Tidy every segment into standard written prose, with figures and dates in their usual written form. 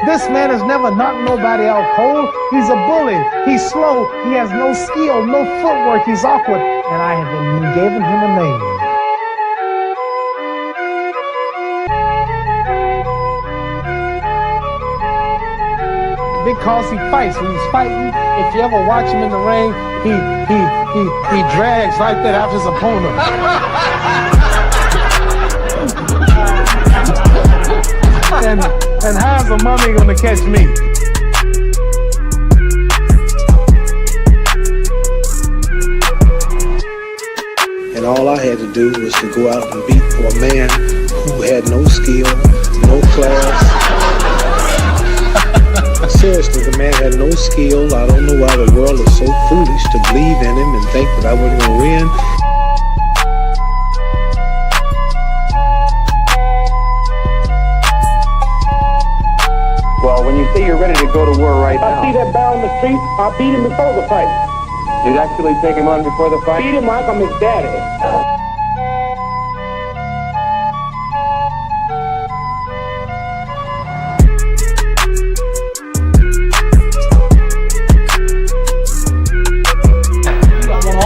This man has never knocked nobody out cold. He's a bully. He's slow. He has no skill, no footwork. He's awkward. And I have been given him a name. Because he fights. When he's fighting, if you ever watch him in the ring, he drags like that after his opponent. and how's a mummy gonna catch me? And all I had to do was to go out and beat for a man who had no skill, no class. Seriously, the man had no skill. I don't know why the world is so foolish to believe in him and think that I wasn't going to win. Well, when you say you're ready to go to war right now, I see that barrel in the street, I beat him before the fight. you'd actually take him on before the fight? Beat him like I'm his daddy.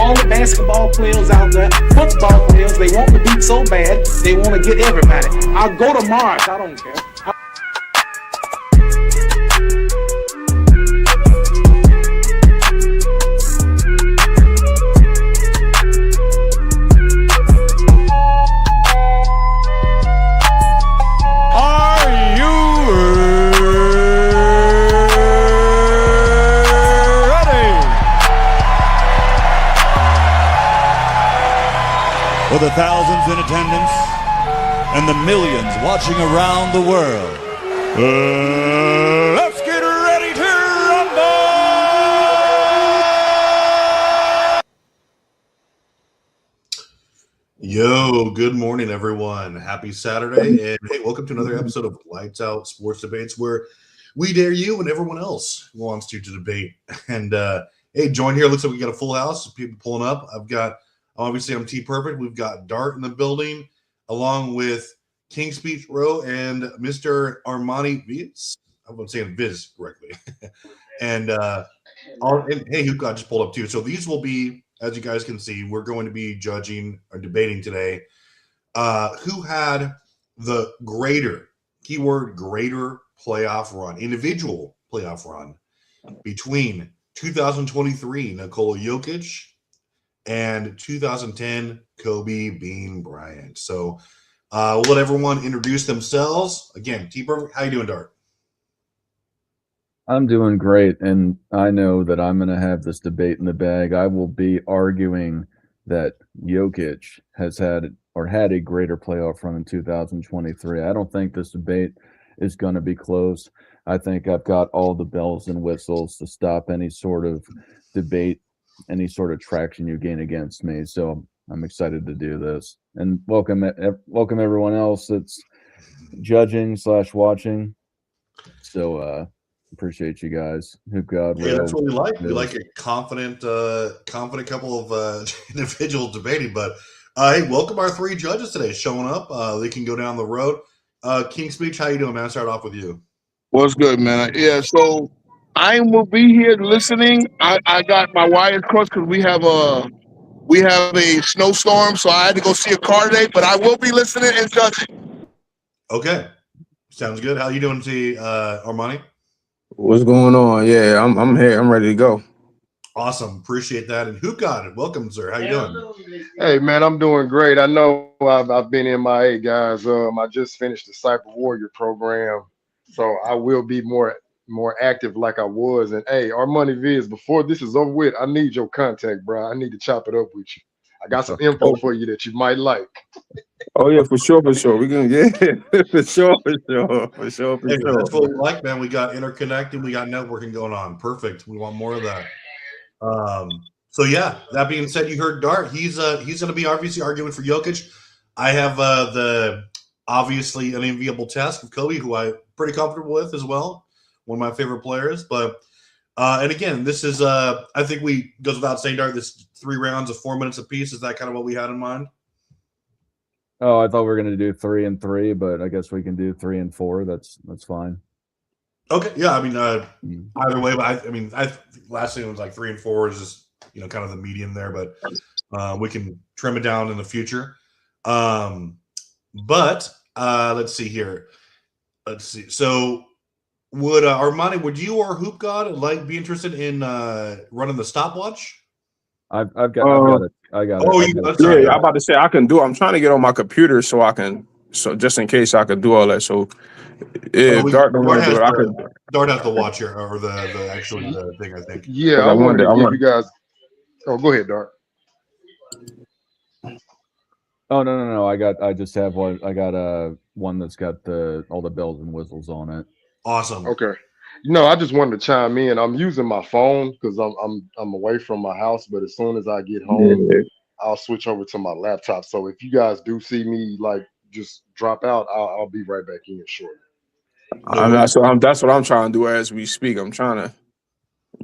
All the basketball players out there, football players, they want to beat so bad, they want to get everybody. I'll go to Mars, I don't care. For the thousands in attendance and the millions watching around the world, let's get ready to rumble! Yo, good morning, everyone. Happy Saturday, and hey, welcome to another episode of Lights Out Sports Debates, where we dare you and everyone else who wants to debate. And hey, join here. Looks like we got a full house. People pulling up. Obviously, I'm T Perfect. We've got Dart in the building, along with King Speech Row and Mr. Armani Viz. I'm saying Viz correctly. and hey, who got just pulled up too. So these will be, as you guys can see, we're going to be judging or debating today who had the greater, keyword greater playoff run, individual playoff run between 2023 Nikola Jokic and 2010 Kobe Bean Bryant. So we'll let everyone introduce themselves. Again, T Perfect, how you doing, Dart? I'm doing great, and I know that I'm going to have this debate in the bag. I will be arguing that Jokic had a greater playoff run in 2023. I don't think this debate is going to be close. I think I've got all the bells and whistles to stop any sort of debate, any sort of traction you gain against me. So I'm excited to do this, and welcome everyone else that's judging/watching. So appreciate you guys. God, yeah, that's what we like. We like a confident couple of individuals debating. But hey, welcome our three judges today showing up. They can go down the road. King Speech, how you doing, man? I'll start off with you. What's good, man? Yeah, so I will be here listening. I got my wires crossed because we have a snowstorm, so I had to go see a car today. But I will be listening and judging. Okay, sounds good. How you doing, Armani? What's going on? Yeah, I'm here. I'm ready to go. Awesome, appreciate that. And who got it? Welcome, sir. How you doing? Hey, man, I'm doing great. I know I've been MIA, guys. I just finished the Cyber Warrior program, so I will be more active like I was. And hey, Armani Viz, before this is over with, I need your contact, bro. I need to chop it up with you. I got some info for you that you might like. Oh yeah, for sure. We for sure. Hey, that's what we like, man. We got interconnecting, we got networking going on. Perfect. We want more of that. So yeah, that being said, you heard Dart. He's going to be obviously arguing for Jokic. I have the obviously unenviable task of Kobe, who I'm pretty comfortable with as well. One of my favorite players. But and again, this is I think we goes without saying, Dart, this 3 rounds of 4 minutes apiece. Is that kind of what we had in mind? Oh, I thought we were going to do 3 and 3, but I guess we can do 3 and 4. That's fine. Okay, yeah, I mean, either way, but I mean, last thing was like 3 and 4 is just kind of the median there, but we can trim it down in the future. But let's see here. Let's see. So, would Armani, would you or Hoop God be interested in running the stopwatch? I've got it. I got Oh, it. you got Yeah, it. I'm about to say I can do it. I'm trying to get on my computer so I can, so just in case I could do all that. So if Dart don't want to do it, I can. Dart has to watch here, or the actual thing, I think. Yeah, I wanted to give you guys. Oh, go ahead, Dart. Oh no! I just have one. I got one that's got all the bells and whistles on it. Awesome. Okay. No, I just wanted to chime in. I'm using my phone because I'm away from my house, but as soon as I get home, I'll switch over to my laptop. So if you guys do see me just drop out, I'll be right back in shortly. That's what I'm trying to do as we speak. I'm trying to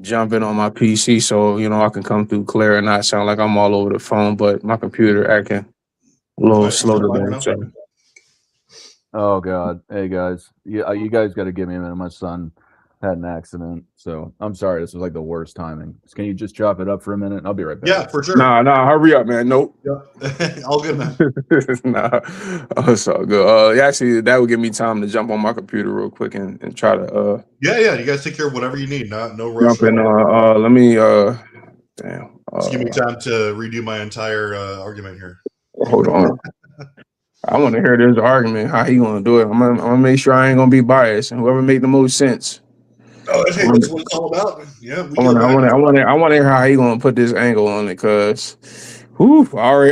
jump in on my PC so I can come through clear and not sound like I'm all over the phone, but my computer acting a little slow today. So. Oh God! Hey guys, you guys got to give me a minute. My son had an accident, so I'm sorry. This was like the worst timing. Can you just chop it up for a minute? I'll be right back. Yeah, for sure. Nah, hurry up, man. Nope. Yeah. All good, man. Nah, it's all good. Actually, that would give me time to jump on my computer real quick and try to. Yeah. You guys take care of whatever you need. No rush. Jump in. Let me. Damn. Just give me time to redo my entire argument here. Hold on. I want to hear this argument. How he gonna do it? I'm gonna make sure I ain't gonna be biased, and whoever make the most sense. Oh, that's what it's all about. Yeah, I want to hear how he gonna put this angle on it, cause, I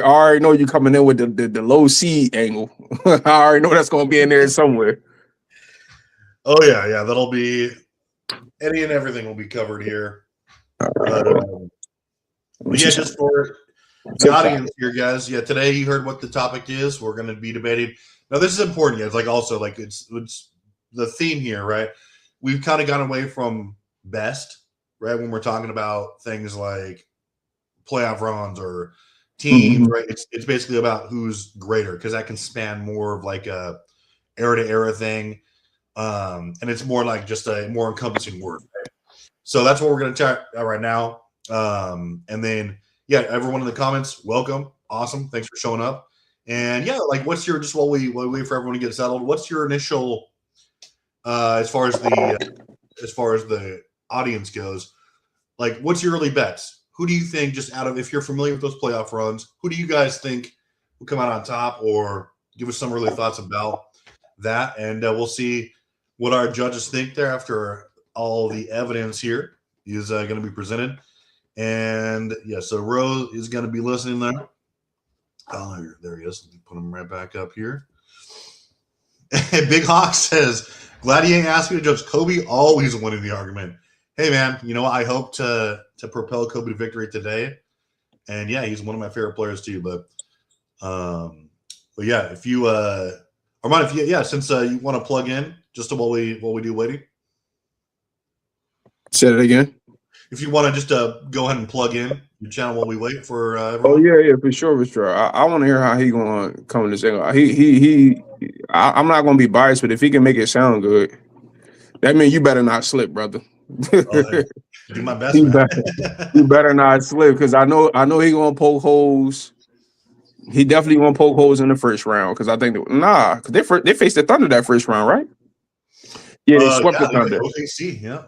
already know you coming in with the low C angle. I already know that's gonna be in there somewhere. Oh yeah, that'll be any and everything will be covered here. Just for the audience here, guys. Yeah, today you heard what the topic is. We're going to be debating. Now, this is important, guys. It's the theme here, right? We've kind of gone away from best, right? When we're talking about things like playoff runs or teams, right? It's basically about who's greater because that can span more of like a era to era thing, and it's more like just a more encompassing word. Right? So that's what we're going to chat about right now, and then. Yeah, everyone in the comments, welcome. Awesome. Thanks for showing up. And yeah, what's your while we wait for everyone to get settled, what's your initial as far as the audience goes, what's your early bets? Who do you think, just out of, if you're familiar with those playoff runs, who do you guys think will come out on top, or give us some early thoughts about that? And we'll see what our judges think there after all the evidence here is going to be presented. And yeah, so Rose is going to be listening there. Oh, there he is. Put him right back up here. Big Hawk says, glad he ain't asked me to judge Kobe, always winning the argument. Hey, man, I hope to propel Kobe to victory today. And yeah, he's one of my favorite players too. But yeah, if you Armand, since you want to plug in just to while we do waiting. Say it again. If you want to just go ahead and plug in your channel while we wait for everyone. Oh yeah, for sure. I want to hear how he going to come in this angle. I'm not going to be biased, but if he can make it sound good, that means you better not slip, brother. Do my best. You better not slip, because I know he going to poke holes. He definitely going to poke holes in the first round, because I think because they faced the Thunder that first round, right? Yeah, they swept the Thunder. OKC, yeah.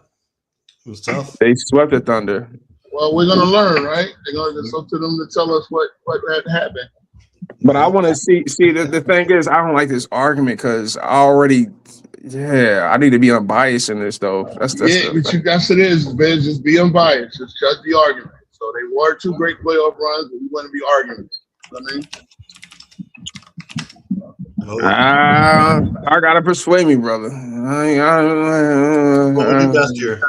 It was tough. They swept the Thunder. Well, we're gonna learn, right? They're gonna just up to them to tell us what had happened. But I want to see. The thing is, I don't like this argument because I need to be unbiased in this though. That's it is, man. Just be unbiased. Just judge the argument. So they were 2 great playoff runs, but we want to be arguing. You know what I mean? I gotta persuade me, brother. What would be best here?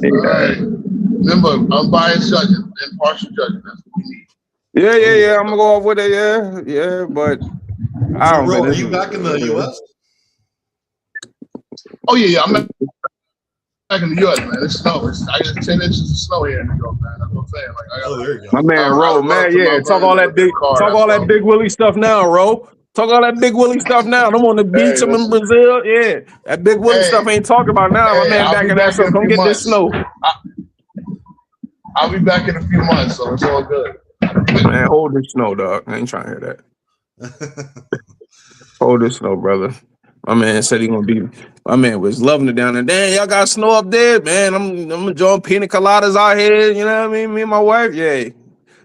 All right. Remember, unbiased judging, impartial judging. That's what we need. Yeah. I'm gonna go off with it. Yeah. But I don't know. Are you back in the U.S.? Oh yeah. I'm back in the U.S., man. It's snow. I got 10 inches of snow here in New York, man. That's what I'm saying. There you go. My man, Ro, man. Yeah, talk all that big Willie stuff now, Ro. Talk all that Big Willie stuff now. I'm on the beach. I'm in listen. Brazil. Yeah, that Big Willie stuff ain't talked about now. My man I'll back be in back that. So in a come few get this months. snow. I'll be back in a few months, so it's all good. Man, hold this snow, dog. I ain't trying to hear that. Hold this snow, brother. My man said he gonna be. My man was loving it down there. Damn, y'all got snow up there, man. I'm enjoying pina coladas out here. You know what I mean? Me and my wife, yeah.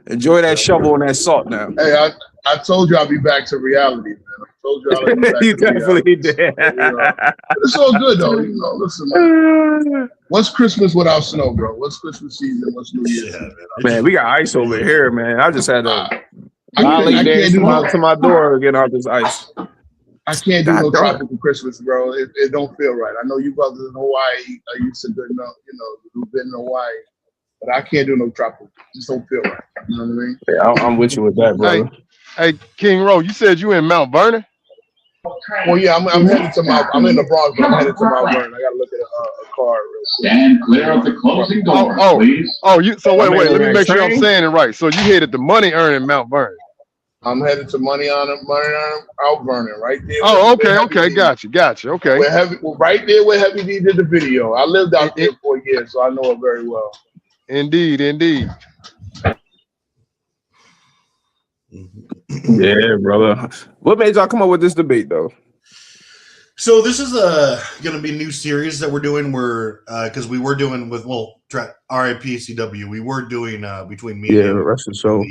Enjoy that shovel and that salt now. Hey, I told you I'll be back to reality, man. I told you I'll be back You to definitely reality. did. It's all good though. Listen, man. What's Christmas without snow, bro? What's Christmas season? What's New Year's? Man, we got ice over here, man. I just had to I can't do to my door to get out this ice. I can't do God no darn. tropical Christmas, bro. It don't feel right. I know you brothers in Hawaii are used to good enough, who've been in Hawaii, but I can't do no tropical. It just don't feel right. You know what I mean? Yeah, I'm with you with that, brother. Hey, King Ro, you said you in Mount Vernon? Well, yeah, I'm headed to I'm in the Bronx, but I'm headed to Mount Vernon. I gotta look at a car real quick. Stand clear of the closing door, please. Wait. Let me make sure I'm saying it right. So you headed to money earning Mount Vernon? I'm headed to money on Mount Vernon, right there. Oh, okay, gotcha. Okay, we're right there where Heavy D did the video. I lived out there for a year, so I know it very well. Indeed. Yeah, brother. What made y'all come up with this debate, though? So this is going to be a new series that we're doing. Because we were doing with RIP CW. We were doing between me and him, rest of so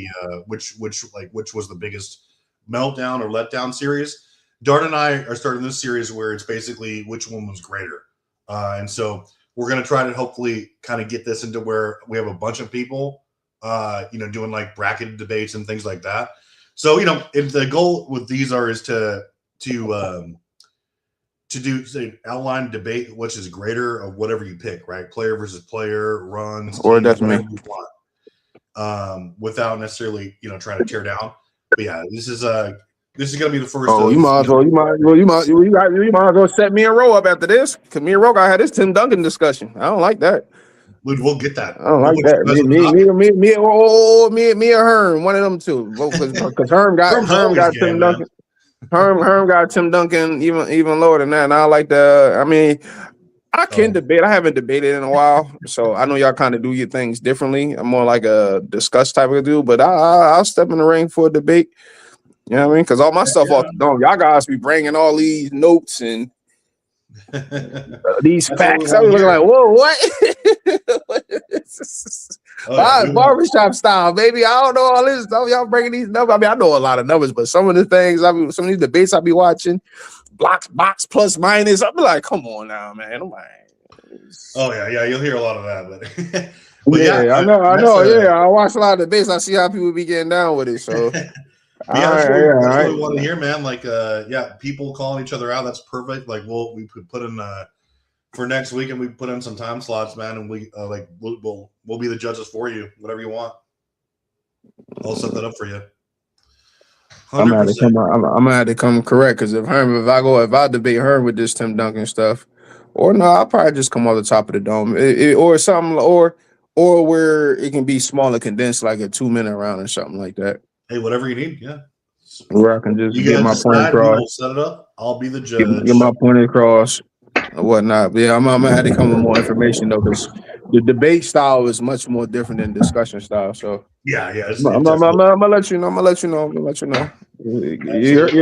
which was the biggest meltdown or letdown series. Dart and I are starting this series where it's basically which one was greater, and so we're going to try to hopefully kind of get this into where we have a bunch of people, doing like bracket debates and things like that. So if the goal with these is to do outline debate which is greater of whatever you pick, right? Player versus player, runs, or teams, that's whatever me. you want, without necessarily trying to tear down. But yeah, this is going to be the first. Oh, you might as well set me and Ro up after this, because me and Ro got had this Tim Duncan discussion. I don't like that. We'll get that. I don't like that. Me and Herm, one of them two, because Herm got Tim Duncan. Herm got Tim Duncan even lower than that, and I like the. I mean, I can debate. I haven't debated in a while, so I know y'all kind of do your things differently. I'm more like a discuss type of dude, but I'll step in the ring for a debate. You know what I mean? Because all my stuff off the dome, y'all guys be bringing all these notes and these facts. I was looking like, whoa, what? Barbershop style, baby. I don't know all this stuff. Y'all bringing these numbers. I mean, I know a lot of numbers, but some of the things, some of these debates I be watching, box plus minus. I'm like, come on now, man. I'm like, oh yeah, you'll hear a lot of that, but I know. Yeah, I watch a lot of debates. I see how people be getting down with it. So. That's what we want to hear, man. Like, people calling each other out. That's perfect. Like, we could put in for next week, and we put in some time slots, man, and we'll be the judges for you. Whatever you want, I'll set that up for you. 100%. I'm gonna have to come correct, because if I debate her with this Tim Duncan stuff, or no, I'll probably just come off the top of the dome, or something, or where it can be smaller, condensed, like a 2-minute round or something like that. Hey, whatever you need, yeah. Where I can just get my point across. Set it up. I'll be the judge. Get my point across or whatnot. But yeah, I'm gonna have to come with more information though, because the debate style is much more different than discussion style. So yeah. I'm gonna let you know. You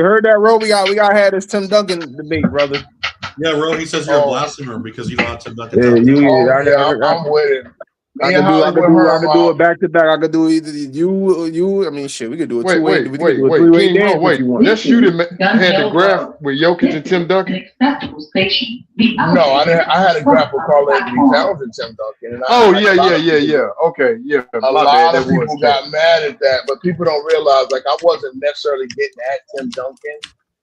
heard that, Ro? We got had this Tim Duncan debate, brother. Yeah, Ro. He says you're a blasphemer because you don't have Tim Duncan. I'm with it. I could do it back to back. I could do either you. I mean, shit. We could do it two-way. We could do a three-way dance if you want. Just shoot it. Had the graph with Jokic and Tim Duncan. No, I had a graph with Carl Anthony Towns and Tim Duncan. Yeah. Okay, yeah. A lot of people got mad at that, but people don't realize, like, I wasn't necessarily getting at Tim Duncan.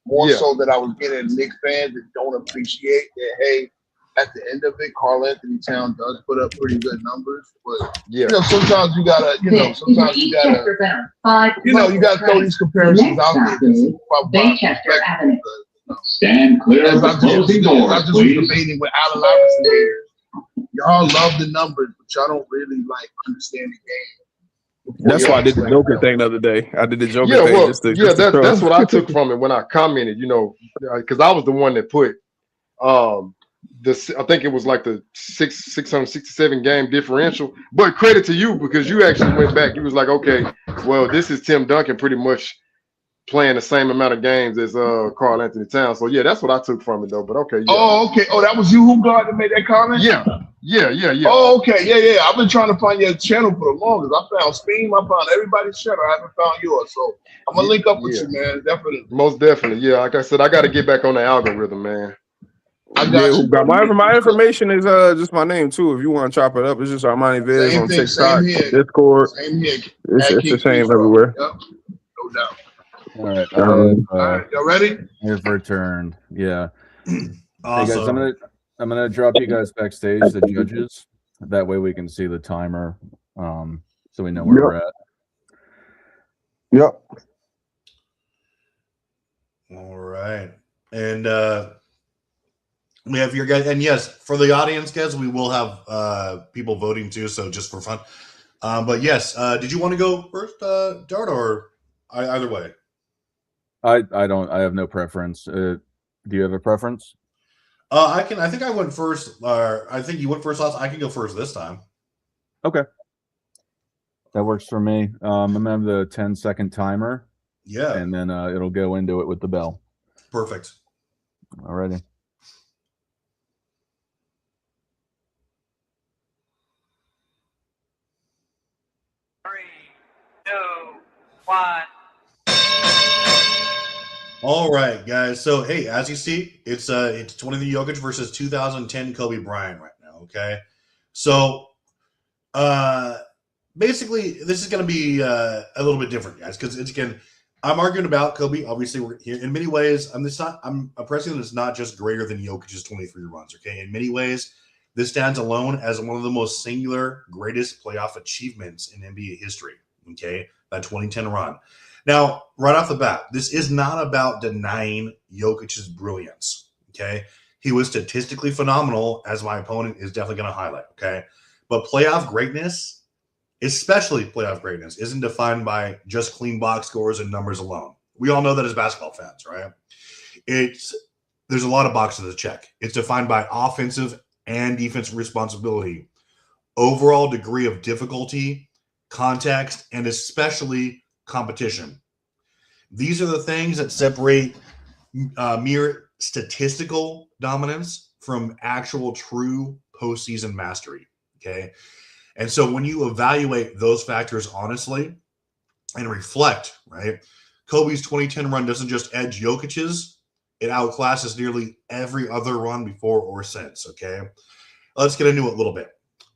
More so that I was getting at Knicks fans that don't appreciate that. Hey, at the end of it, Carl Anthony Towns does put up pretty good numbers, but sometimes you gotta, you gotta throw these comparisons out there. Stand clear of the closing doors, I just was debating with Allen Iverson haters. Y'all love the numbers, but y'all don't really understand the game. That's why I did the Joker thing the other day. I did the Joker thing just to troll. That's what I took from it when I commented. Because I was the one that put I think it was like the 667 game differential. But credit to you because you actually went back. You was like, okay, well, this is Tim Duncan pretty much playing the same amount of games as Karl Anthony Towns. So yeah, that's what I took from it though. But okay, yeah. Oh, okay. Oh, that was you who got to make that comment? Yeah. Oh, okay. Yeah. I've been trying to find your channel for the longest. I found Steam, I found everybody's channel. I haven't found yours. So I'm gonna link up with you, man. Definitely. Most definitely. Yeah, like I said, I gotta get back on the algorithm, man. I got you. My information is just my name too. If you want to chop it up, it's just Armani Viz on TikTok, Discord. Same here. It's the same everywhere. Yep. No doubt. All right. All right, y'all ready? Here for a turn. Yeah. Awesome. Hey guys, I'm gonna drop you guys backstage, the judges. That way we can see the timer, so we know where we're at. Yep. All right. And we have your guys, and yes, for the audience, guys, we will have people voting too. So just for fun. But yes, did you want to go first, Dart, or either way? I don't. I have no preference. Do you have a preference? I think I went first. I think you went first last. I can go first this time. Okay. That works for me. I'm gonna have the 10-second timer. Yeah. And then it'll go into it with the bell. Perfect. Alrighty. 3, 2, 1. All right, guys. So, hey, as you see, it's 20 Jokic versus 2010 Kobe Bryant right now. Okay, so basically, this is going to be a little bit different, guys, because it's again, I'm arguing about Kobe. Obviously, we're here in many ways. I'm a precedent that's not just greater than Jokic's 23 runs. Okay, in many ways, this stands alone as one of the most singular, greatest playoff achievements in NBA history. Okay, that 2010 run. Now, right off the bat, this is not about denying Jokic's brilliance, okay? He was statistically phenomenal, as my opponent is definitely going to highlight, okay? But playoff greatness, especially playoff greatness, isn't defined by just clean box scores and numbers alone. We all know that as basketball fans, right? There's a lot of boxes to check. It's defined by offensive and defensive responsibility, overall degree of difficulty, context, and especially competition. These are the things that separate mere statistical dominance from actual true postseason mastery. Okay. And so when you evaluate those factors honestly and reflect, right, Kobe's 2010 run doesn't just edge Jokic's, it outclasses nearly every other run before or since. Okay. Let's get into it a little bit.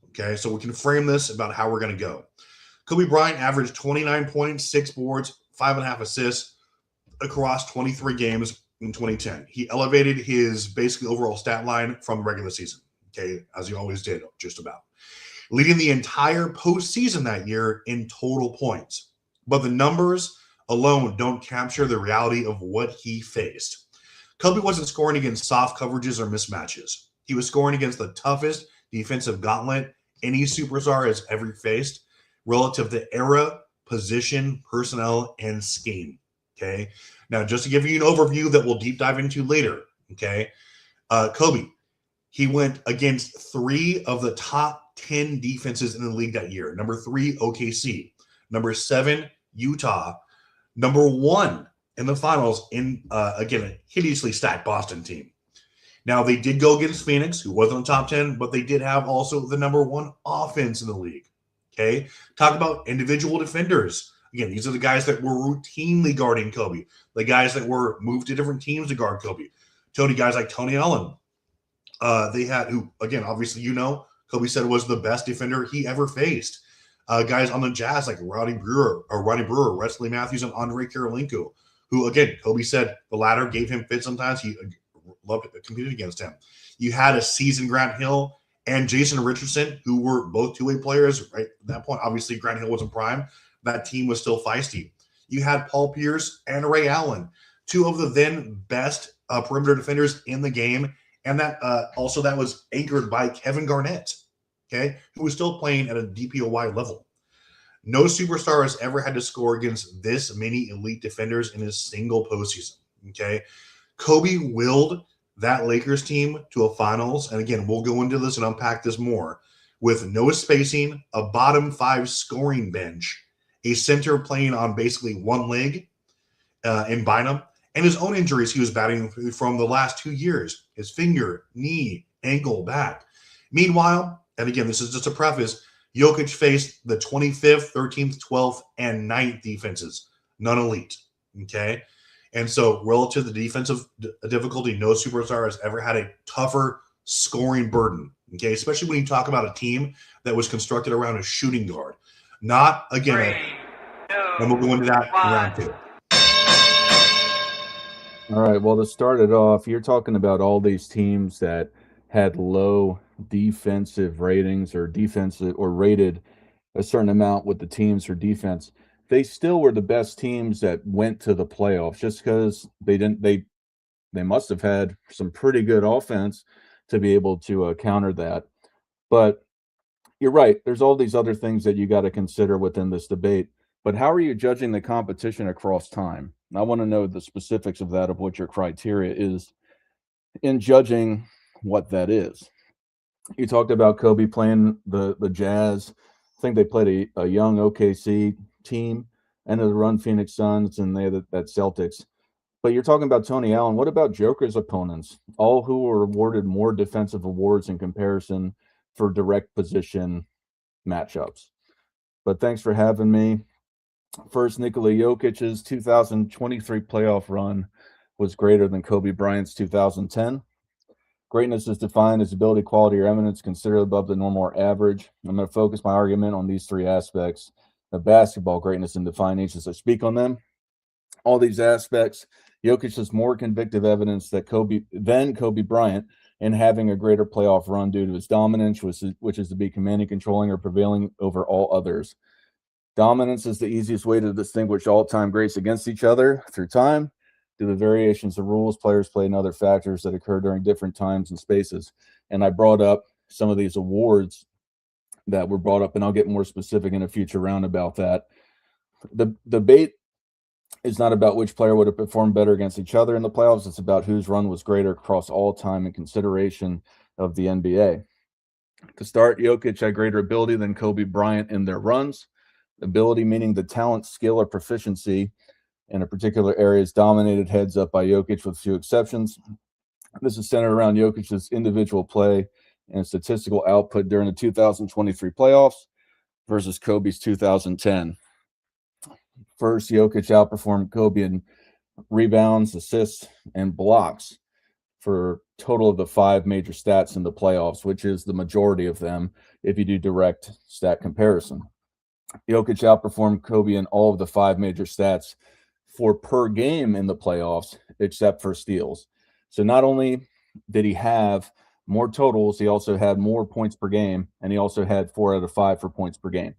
Okay. So we can frame this about how we're going to go. Kobe Bryant averaged 29 points, 6 boards, 5.5 assists across 23 games in 2010. He elevated his basically overall stat line from the regular season, okay, as he always did, just about. Leading the entire postseason that year in total points. But the numbers alone don't capture the reality of what he faced. Kobe wasn't scoring against soft coverages or mismatches. He was scoring against the toughest defensive gauntlet any superstar has ever faced, relative to era, position, personnel, and scheme. Okay. Now, just to give you an overview that we'll deep dive into later. Okay. Kobe, he went against 3 of the top 10 defenses in the league that year. Number 3, OKC. Number 7, Utah. Number 1 in the finals in, again, a hideously stacked Boston team. Now, they did go against Phoenix, who wasn't in the top 10, but they did have also the number 1 offense in the league. Okay, talk about individual defenders. Again, these are the guys that were routinely guarding Kobe, the guys that were moved to different teams to guard Kobe. Guys like Tony Allen. They had, who, again, obviously, Kobe said was the best defender he ever faced. Guys on the Jazz like Rodney Brewer, Wesley Matthews, and Andre Kirilenko, who, again, Kobe said the latter gave him fits sometimes. He loved competing against him. You had a seasoned Grant Hill and Jason Richardson, who were both two-way players, right? At that point, obviously, Grant Hill wasn't prime. That team was still feisty. You had Paul Pierce and Ray Allen, 2 of the then best perimeter defenders in the game. And that also that was anchored by Kevin Garnett, okay, who was still playing at a DPOY level. No superstar has ever had to score against this many elite defenders in a single postseason. Okay. Kobe willed that Lakers team to a finals. And again, we'll go into this and unpack this more with no spacing, a bottom 5 scoring bench, a center playing on basically one leg in Bynum, and his own injuries he was battling from the last 2 years, his finger, knee, ankle, back. Meanwhile, and again, this is just a preface, Jokic faced the 25th, 13th, 12th, and 9th defenses, none elite, okay? And so relative to the defensive difficulty, no superstar has ever had a tougher scoring burden, okay? Especially when you talk about a team that was constructed around a shooting guard. Not, again, and we'll go into that in round 2. All right. Well, to start it off, you're talking about all these teams that had low defensive ratings or defensive or rated a certain amount with the teams for defense. They still were the best teams that went to the playoffs just because they must have had some pretty good offense to be able to counter that. But you're right. There's all these other things that you got to consider within this debate. But how are you judging the competition across time? I want to know the specifics of that, of what your criteria is in judging what that is. You talked about Kobe playing the Jazz. I think they played a young OKC team, and the run Phoenix Suns, and they had that Celtics. But you're talking about Tony Allen. What about Joker's opponents, all who were awarded more defensive awards in comparison for direct position matchups? But thanks for having me. First, Nikola Jokic's 2023 playoff run was greater than Kobe Bryant's 2010. Greatness is defined as ability, quality, or eminence considered above the normal or average. I'm going to focus my argument on these 3 aspects of basketball greatness and define each as I speak on them. All these aspects, Jokic is more convictive evidence that Kobe Bryant in having a greater playoff run due to his dominance, which is to be commanding, controlling, or prevailing over all others. Dominance is the easiest way to distinguish all-time greats against each other through time, due to the variations of rules players play and other factors that occur during different times and spaces. And I brought up some of these awards that were brought up, and I'll get more specific in a future round about that. The debate is not about which player would have performed better against each other in the playoffs. It's about whose run was greater across all time in consideration of the NBA. To start, Jokic had greater ability than Kobe Bryant in their runs. Ability meaning the talent, skill, or proficiency in a particular area is dominated heads up by Jokic with few exceptions. This is centered around Jokic's individual play and statistical output during the 2023 playoffs versus Kobe's 2010. First, Jokic outperformed Kobe in rebounds, assists, and blocks for total of the 5 major stats in the playoffs, which is the majority of them if you do direct stat comparison. Jokic outperformed Kobe in all of the 5 major stats for per game in the playoffs, except for steals. So not only did he have more totals, he also had more points per game, and he also had 4 out of 5 for points per game,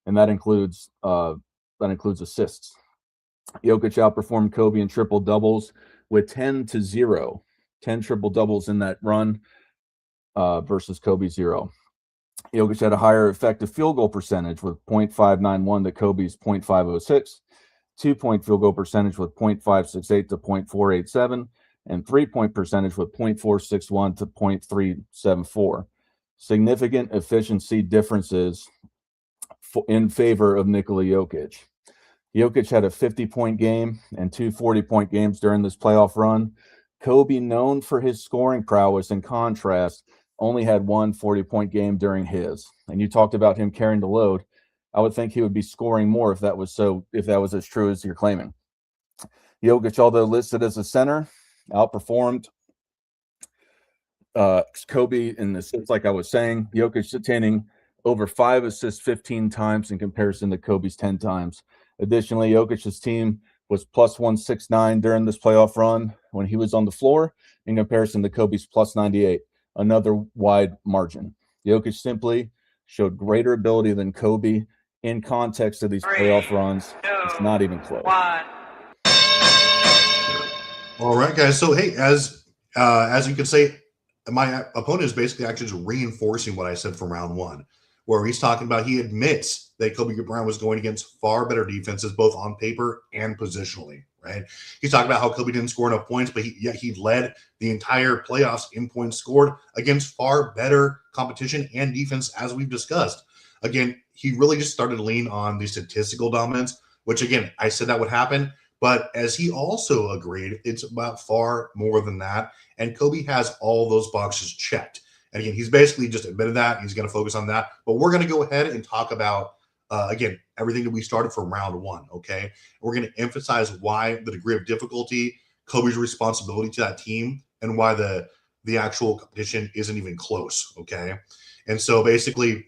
and that includes assists. Jokic outperformed Kobe in triple doubles with 10-0, 10 triple doubles in that run versus Kobe 0. Jokic had a higher effective field goal percentage with .591 to Kobe's .506, 2-point field goal percentage with .568 to .487, and 3-point percentage with .461 to .374. Significant efficiency differences in favor of Nikola Jokic. Jokic had a 50-point game and 2 40-point games during this playoff run. Kobe, known for his scoring prowess, in contrast, only had 1 40-point game during his. And you talked about him carrying the load. I would think he would be scoring more if that was as true as you're claiming. Jokic, although listed as a center, outperformed Kobe in assists, like I was saying. Jokic attaining over 5 assists 15 times in comparison to Kobe's 10 times. Additionally, Jokic's team was plus 169 during this playoff run when he was on the floor in comparison to Kobe's plus 98, another wide margin. Jokic simply showed greater ability than Kobe in context of these playoff runs. It's not even close. All right, guys. So, hey, as you can say, my opponent is basically actually just reinforcing what I said from round 1, where he's talking about he admits that Kobe Bryant was going against far better defenses, both on paper and positionally, right? He's talking about how Kobe didn't score enough points, but he led the entire playoffs in points scored against far better competition and defense, as we've discussed. Again, he really just started to lean on the statistical dominance, which, again, I said that would happen. But as he also agreed, it's about far more than that. And Kobe has all those boxes checked. And again, he's basically just admitted that. He's going to focus on that. But we're going to go ahead and talk about, again, everything that we started from round one, okay? We're going to emphasize why the degree of difficulty, Kobe's responsibility to that team, and why the actual competition isn't even close, okay? And so basically,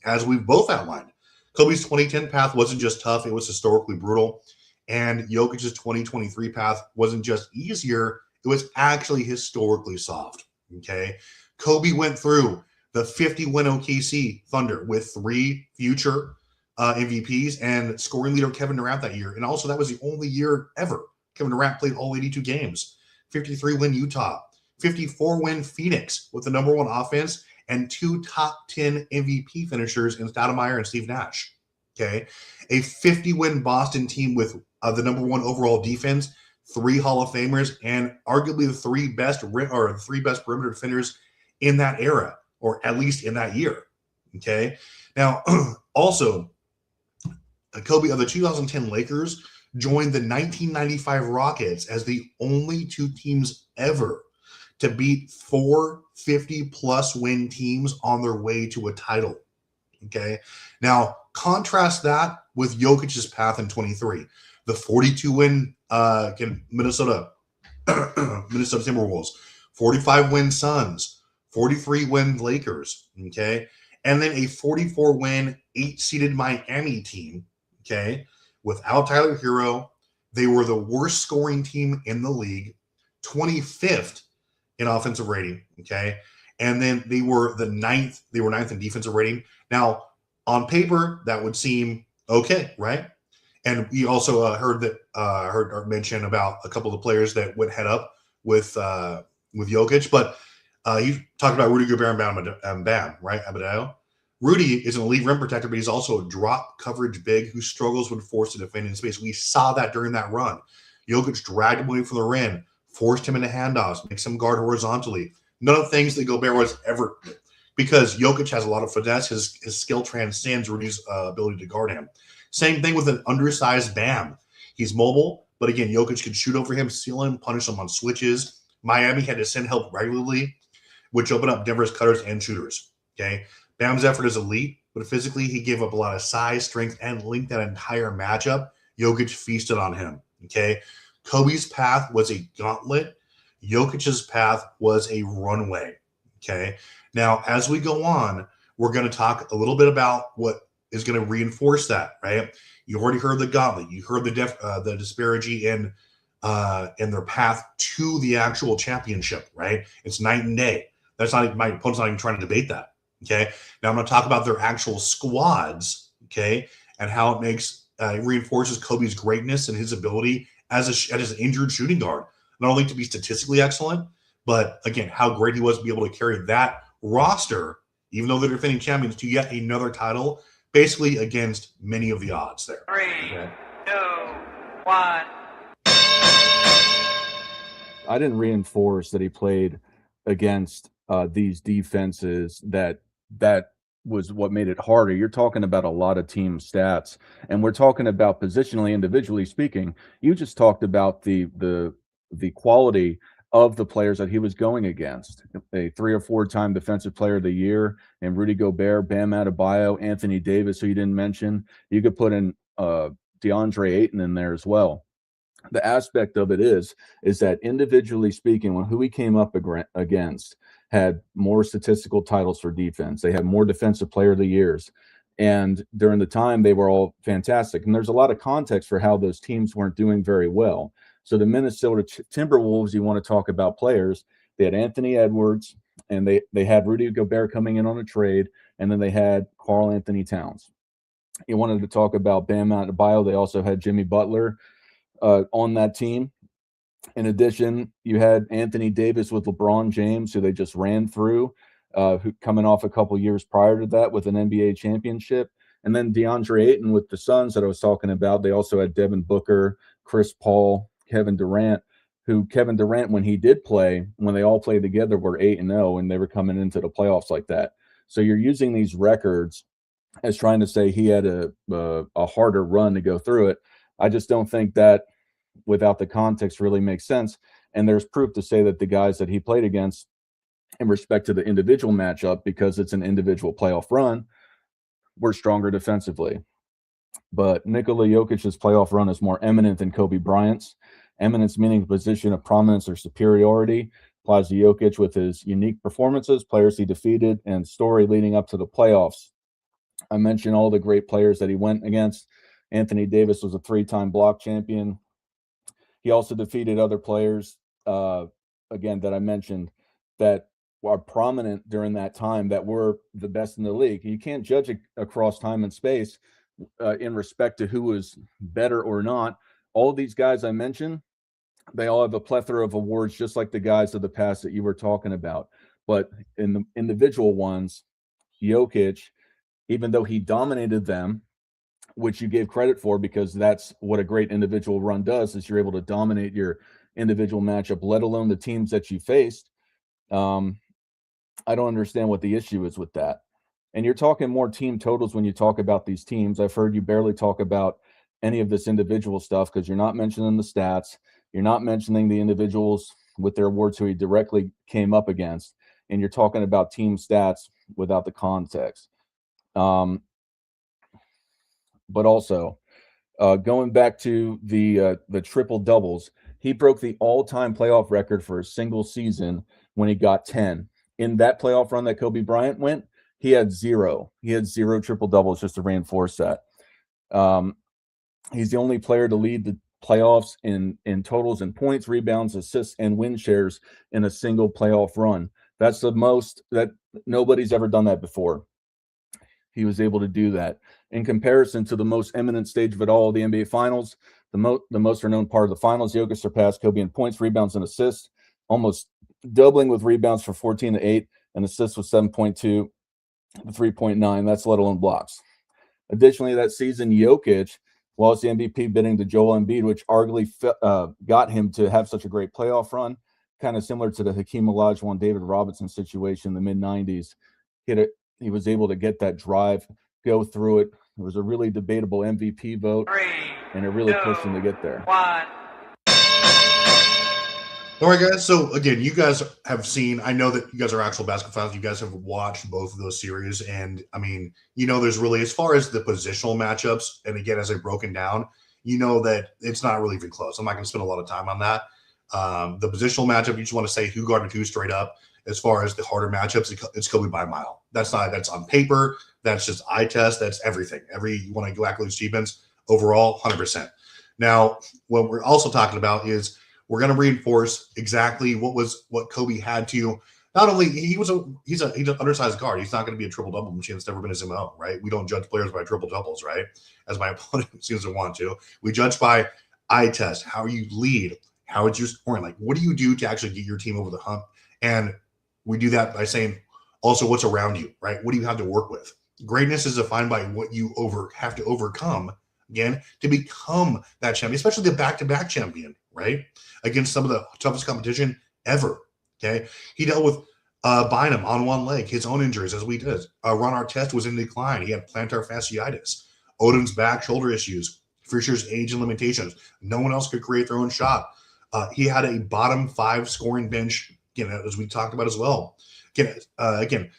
as we've both outlined, Kobe's 2010 path wasn't just tough, it was historically brutal. And Jokic's 2023 path wasn't just easier, it was actually historically soft, okay? Kobe went through the 50-win OKC Thunder with 3 future MVPs and scoring leader Kevin Durant that year. And also that was the only year ever Kevin Durant played all 82 games. 53-win Utah, 54-win Phoenix with the number 1 offense and 2 top 10 MVP finishers in Stoudemire and Steve Nash. Okay, a 50-win Boston team with the number 1 overall defense, 3 Hall of Famers, and arguably the 3 best perimeter defenders in that era, or at least in that year. Okay, now also Kobe of the 2010 Lakers joined the 1995 Rockets as the only 2 teams ever to beat 4 50-plus win teams on their way to a title. Okay, now contrast that with Jokic's path in 23, the 42-win Minnesota Timberwolves, 45-win Suns, 43-win Lakers. Okay, and then a 44-win 8-seeded Miami team. Okay, without Tyler Hero, they were the worst scoring team in the league, 25th in offensive rating. Okay, and then they were ninth in defensive rating. Now, on paper, that would seem okay, right? And we also heard mention about a couple of players that went head up with Jokic, but he talked about Rudy Gobert and Bam, right? Adebayo. Rudy is an elite rim protector, but he's also a drop coverage big who struggles when forced to defend in space. We saw that during that run. Jokic dragged him away from the rim, forced him into handoffs, makes him guard horizontally. None of the things that Gobert was ever, because Jokic has a lot of finesse. His skill transcends Rudy's ability to guard him. Same thing with an undersized Bam. He's mobile, but again, Jokic could shoot over him, steal him, punish him on switches. Miami had to send help regularly, which opened up Denver's cutters and shooters. Okay, Bam's effort is elite, but physically he gave up a lot of size, strength, and length that entire matchup. Jokic feasted on him. Okay, Kobe's path was a gauntlet. Jokic's path was a runway. Okay, now as we go on, we're going to talk a little bit about what is going to reinforce that. Right? You already heard the gauntlet. You heard the disparity in their path to the actual championship. Right? It's night and day. That's not, my opponent's not even trying to debate that. Okay. Now I'm going to talk about their actual squads. Okay, and how it makes reinforces Kobe's greatness and his ability as an injured shooting guard, not only to be statistically excellent, but again, how great he was to be able to carry that roster, even though they're defending champions, to yet another title, basically against many of the odds there. 3, Okay. 2, 1. I didn't reinforce that he played against these defenses that was what made it harder. You're talking about a lot of team stats, and we're talking about positionally, individually speaking. You just talked about the quality of the players that he was going against. A 3 or 4 time defensive player of the year, and Rudy Gobert, Bam Adebayo, Anthony Davis, who you didn't mention. You could put in DeAndre Ayton in there as well. The aspect of it is that individually speaking, who he came up against had more statistical titles for defense. They had more defensive player of the years. And during the time, they were all fantastic. And there's a lot of context for how those teams weren't doing very well. So the Minnesota Timberwolves, you want to talk about players, they had Anthony Edwards, and they had Rudy Gobert coming in on a trade, and then they had Karl Anthony Towns. You wanted to talk about Bam Adebayo, they also had Jimmy Butler on that team. In addition, you had Anthony Davis with LeBron James, who they just ran through. who coming off a couple years prior to that with an NBA championship. And then DeAndre Ayton with the Suns that I was talking about. They also had Devin Booker, Chris Paul, Kevin Durant, Kevin Durant, when he did play, when they all played together, were 8-0, and they were coming into the playoffs like that. So you're using these records as trying to say he had a harder run to go through it. I just don't think that without the context really makes sense. And there's proof to say that the guys that he played against in respect to the individual matchup, because it's an individual playoff run, were stronger defensively. But Nikola Jokic's playoff run is more eminent than Kobe Bryant's. Eminence meaning a position of prominence or superiority applies to Jokic with his unique performances, players he defeated, and story leading up to the playoffs. I mentioned all the great players that he went against. Anthony Davis was a 3-time block champion. He also defeated other players, again, that I mentioned that are prominent during that time that were the best in the league. You can't judge across time and space in respect to who was better or not. All of these guys I mentioned, they all have a plethora of awards, just like the guys of the past that you were talking about. But in the individual ones, Jokic, even though he dominated them, which you gave credit for because that's what a great individual run does, is you're able to dominate your individual matchup, let alone the teams that you faced. I don't understand what the issue is with that. And you're talking more team totals when you talk about these teams. I've heard you barely talk about any of this individual stuff because you're not mentioning the stats. You're not mentioning the individuals with their awards who he directly came up against. And you're talking about team stats without the context. But also, going back to the triple doubles, he broke the all-time playoff record for a single season when he got 10. In that playoff run that Kobe Bryant went, he had 0. He had 0 triple doubles, just to reinforce that. He's the only player to lead the playoffs in totals and points, rebounds, assists, and win shares in a single playoff run. That's the most that nobody's ever done that before. He was able to do that. In comparison to the most eminent stage of it all, the NBA Finals, the most renowned part of the Finals, Jokic surpassed Kobe in points, rebounds, and assists, almost doubling with rebounds for 14-8 and assists with 7.2 to 3.9. That's let alone blocks. Additionally, that season, Jokic lost the MVP bidding to Joel Embiid, which arguably got him to have such a great playoff run, kind of similar to the Hakeem Olajuwon, David Robinson situation in the mid-90s. He was able to get that drive, go through it. It was a really debatable MVP vote, and it really pushed him to get there. All right, guys. So, again, you guys have seen, I know that you guys are actual basketball fans. You guys have watched both of those series. And, I mean, there's really, as far as the positional matchups, and again, as I've broken down, that it's not really even close. I'm not going to spend a lot of time on that. The positional matchup, you just want to say who guarded who straight up. As far as the harder matchups, it's Kobe by a mile. That's on paper. That's just eye test. That's everything. You want to go accolades, achievements, overall, 100%. Now, what we're also talking about is we're going to reinforce exactly what Kobe had to. Not only he's an undersized guard. He's not going to be a triple double machine. It's never been his MO, right? We don't judge players by triple doubles, right? As my opponent seems to want to. We judge by eye test. How you lead. How is your scoring? Like, what do you do to actually get your team over the hump? And we do that by saying also what's around you, right? What do you have to work with? Greatness is defined by what you have to overcome, again, to become that champion, especially the back-to-back champion, right? Against some of the toughest competition ever, okay? He dealt with Bynum on one leg, his own injuries, as we did. Ron Artest was in decline. He had plantar fasciitis. Odom's back, shoulder issues. Fisher's age and limitations. No one else could create their own shot. He had a bottom 5 scoring bench, as we talked about as well. Again,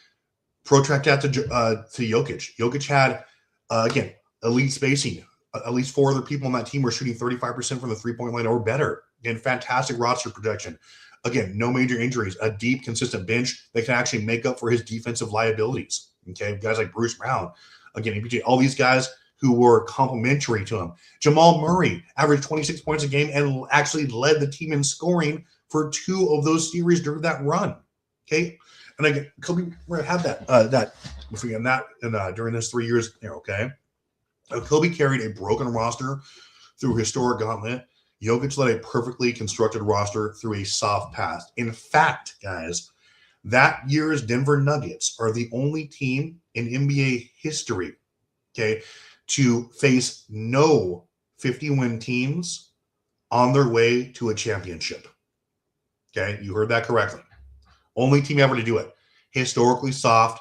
protract that to Jokic. Jokic had, elite spacing. At least 4 other people on that team were shooting 35% from the three-point line or better. Again, fantastic roster protection. Again, no major injuries. A deep, consistent bench that can actually make up for his defensive liabilities. Okay, guys like Bruce Brown. Again, all these guys who were complementary to him. Jamal Murray averaged 26 points a game and actually led the team in scoring for 2 of those series during that run. Okay, and again, Kobe had during this 3 years there. Okay, Kobe carried a broken roster through a historic gauntlet. Jokic led a perfectly constructed roster through a soft past. In fact, guys, That year's Denver Nuggets are the only team in NBA history, okay, to face no 50-win teams on their way to a championship. Okay, you heard that correctly. Only team ever to do it. Historically soft.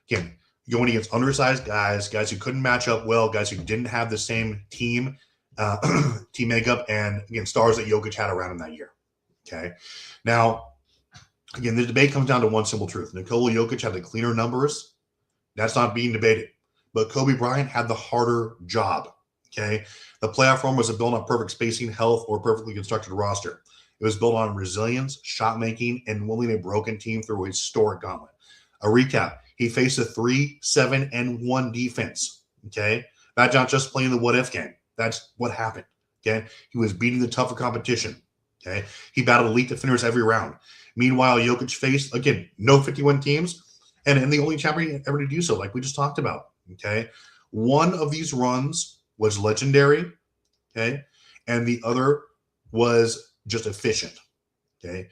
Again, going against undersized guys who couldn't match up well, guys who didn't have the same team makeup, and again, stars that Jokic had around him that year. Okay, now again, the debate comes down to one simple truth: Nikola Jokic had the cleaner numbers. That's not being debated, but Kobe Bryant had the harder job. Okay, the playoff run wasn't built on perfect spacing, health, or perfectly constructed roster. It was built on resilience, shot making, and willing a broken team through a historic gauntlet. A recap: he faced a 3-7-1 defense. Okay, that's not just playing the what if game. That's what happened. Okay, he was beating the tougher competition. Okay, he battled elite defenders every round. Meanwhile, Jokic faced, again, no 51 teams, and the only champion ever to do so, like we just talked about. Okay, one of these runs was legendary. Okay, and the other was just efficient. Okay,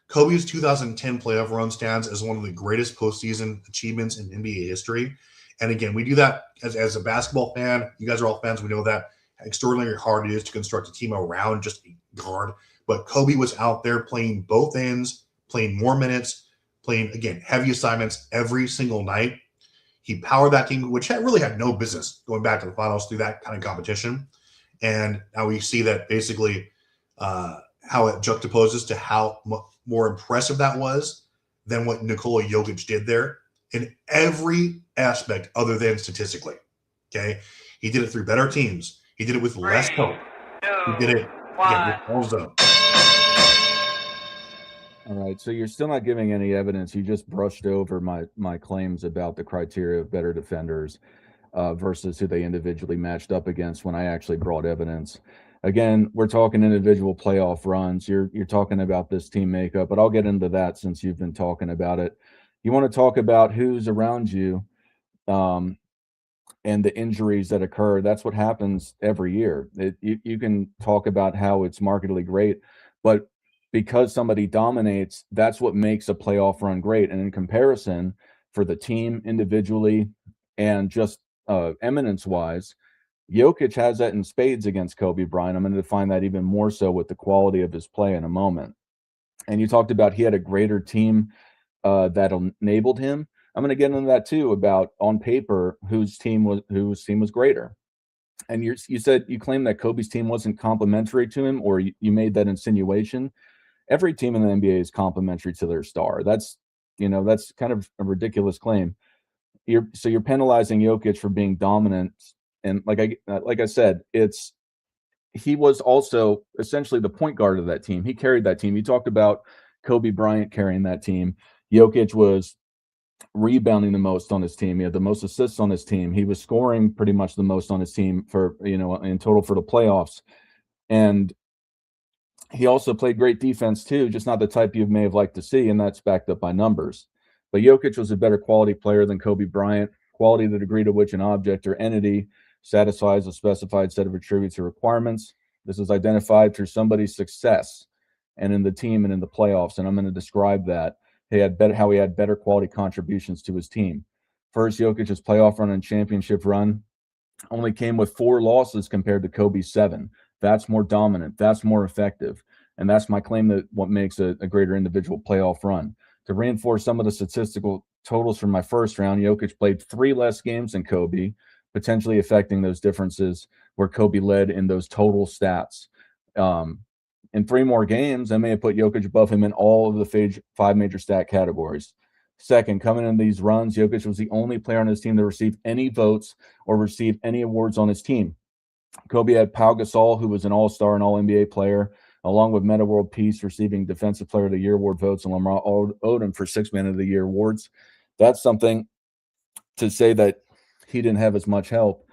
Kobe's 2010 playoff run stands as one of the greatest postseason achievements in NBA history. And again, we do that as a basketball fan. You guys are all fans. We know that extraordinarily hard it is to construct a team around just a guard. But Kobe was out there playing both ends, playing more minutes, playing, again, heavy assignments every single night. He powered that team, which really had no business going back to the finals through that kind of competition. And now we see that basically how it juxtaposes to how more impressive that was than what Nikola Jokic did there in every aspect other than statistically. Okay, he did it through better teams. He did it with less help. He did it again with all zone. All right, so you're still not giving any evidence. You just brushed over my claims about the criteria of better defenders versus who they individually matched up against when I actually brought evidence. Again, we're talking individual playoff runs. You're talking about this team makeup, but I'll get into that since you've been talking about it. You want to talk about who's around you and the injuries that occur. That's what happens every year. You can talk about how it's markedly great, but because somebody dominates, that's what makes a playoff run great. And in comparison, for the team individually and just eminence-wise, Jokic has that in spades against Kobe Bryant. I'm going to define that even more so with the quality of his play in a moment. And you talked about he had a greater team that enabled him. I'm going to get into that too, about on paper whose team was greater. And you said you claimed that Kobe's team wasn't complimentary to him, or you made that insinuation. Every team in the NBA is complimentary to their star. That's kind of a ridiculous claim. You're penalizing Jokic for being dominant. And like I said, he was also essentially the point guard of that team. He carried that team. You talked about Kobe Bryant carrying that team. Jokic was rebounding the most on his team. He had the most assists on his team. He was scoring pretty much the most on his team for, in total for the playoffs. And he also played great defense too, just not the type you may have liked to see, and that's backed up by numbers. But Jokic was a better quality player than Kobe Bryant. Quality, the degree to which an object or entity satisfies a specified set of attributes or requirements. This is identified through somebody's success and in the team and in the playoffs. And I'm going to describe that. How he had better quality contributions to his team. First, Jokic's playoff run and championship run only came with 4 losses compared to Kobe's 7. That's more dominant. That's more effective. And that's my claim that what makes a greater individual playoff run. To reinforce some of the statistical totals from my first round, Jokic played 3 less games than Kobe, potentially affecting those differences where Kobe led in those total stats. In 3 more games, I may have put Jokic above him in all of the 5 major stat categories. Second, coming in these runs, Jokic was the only player on his team to receive any votes or receive any awards on his team. Kobe had Pau Gasol, who was an all-star and all-NBA player, along with Meta World Peace receiving Defensive Player of the Year award votes, and Lamar Odom for 6 Man of the Year awards. That's something to say that he didn't have as much help.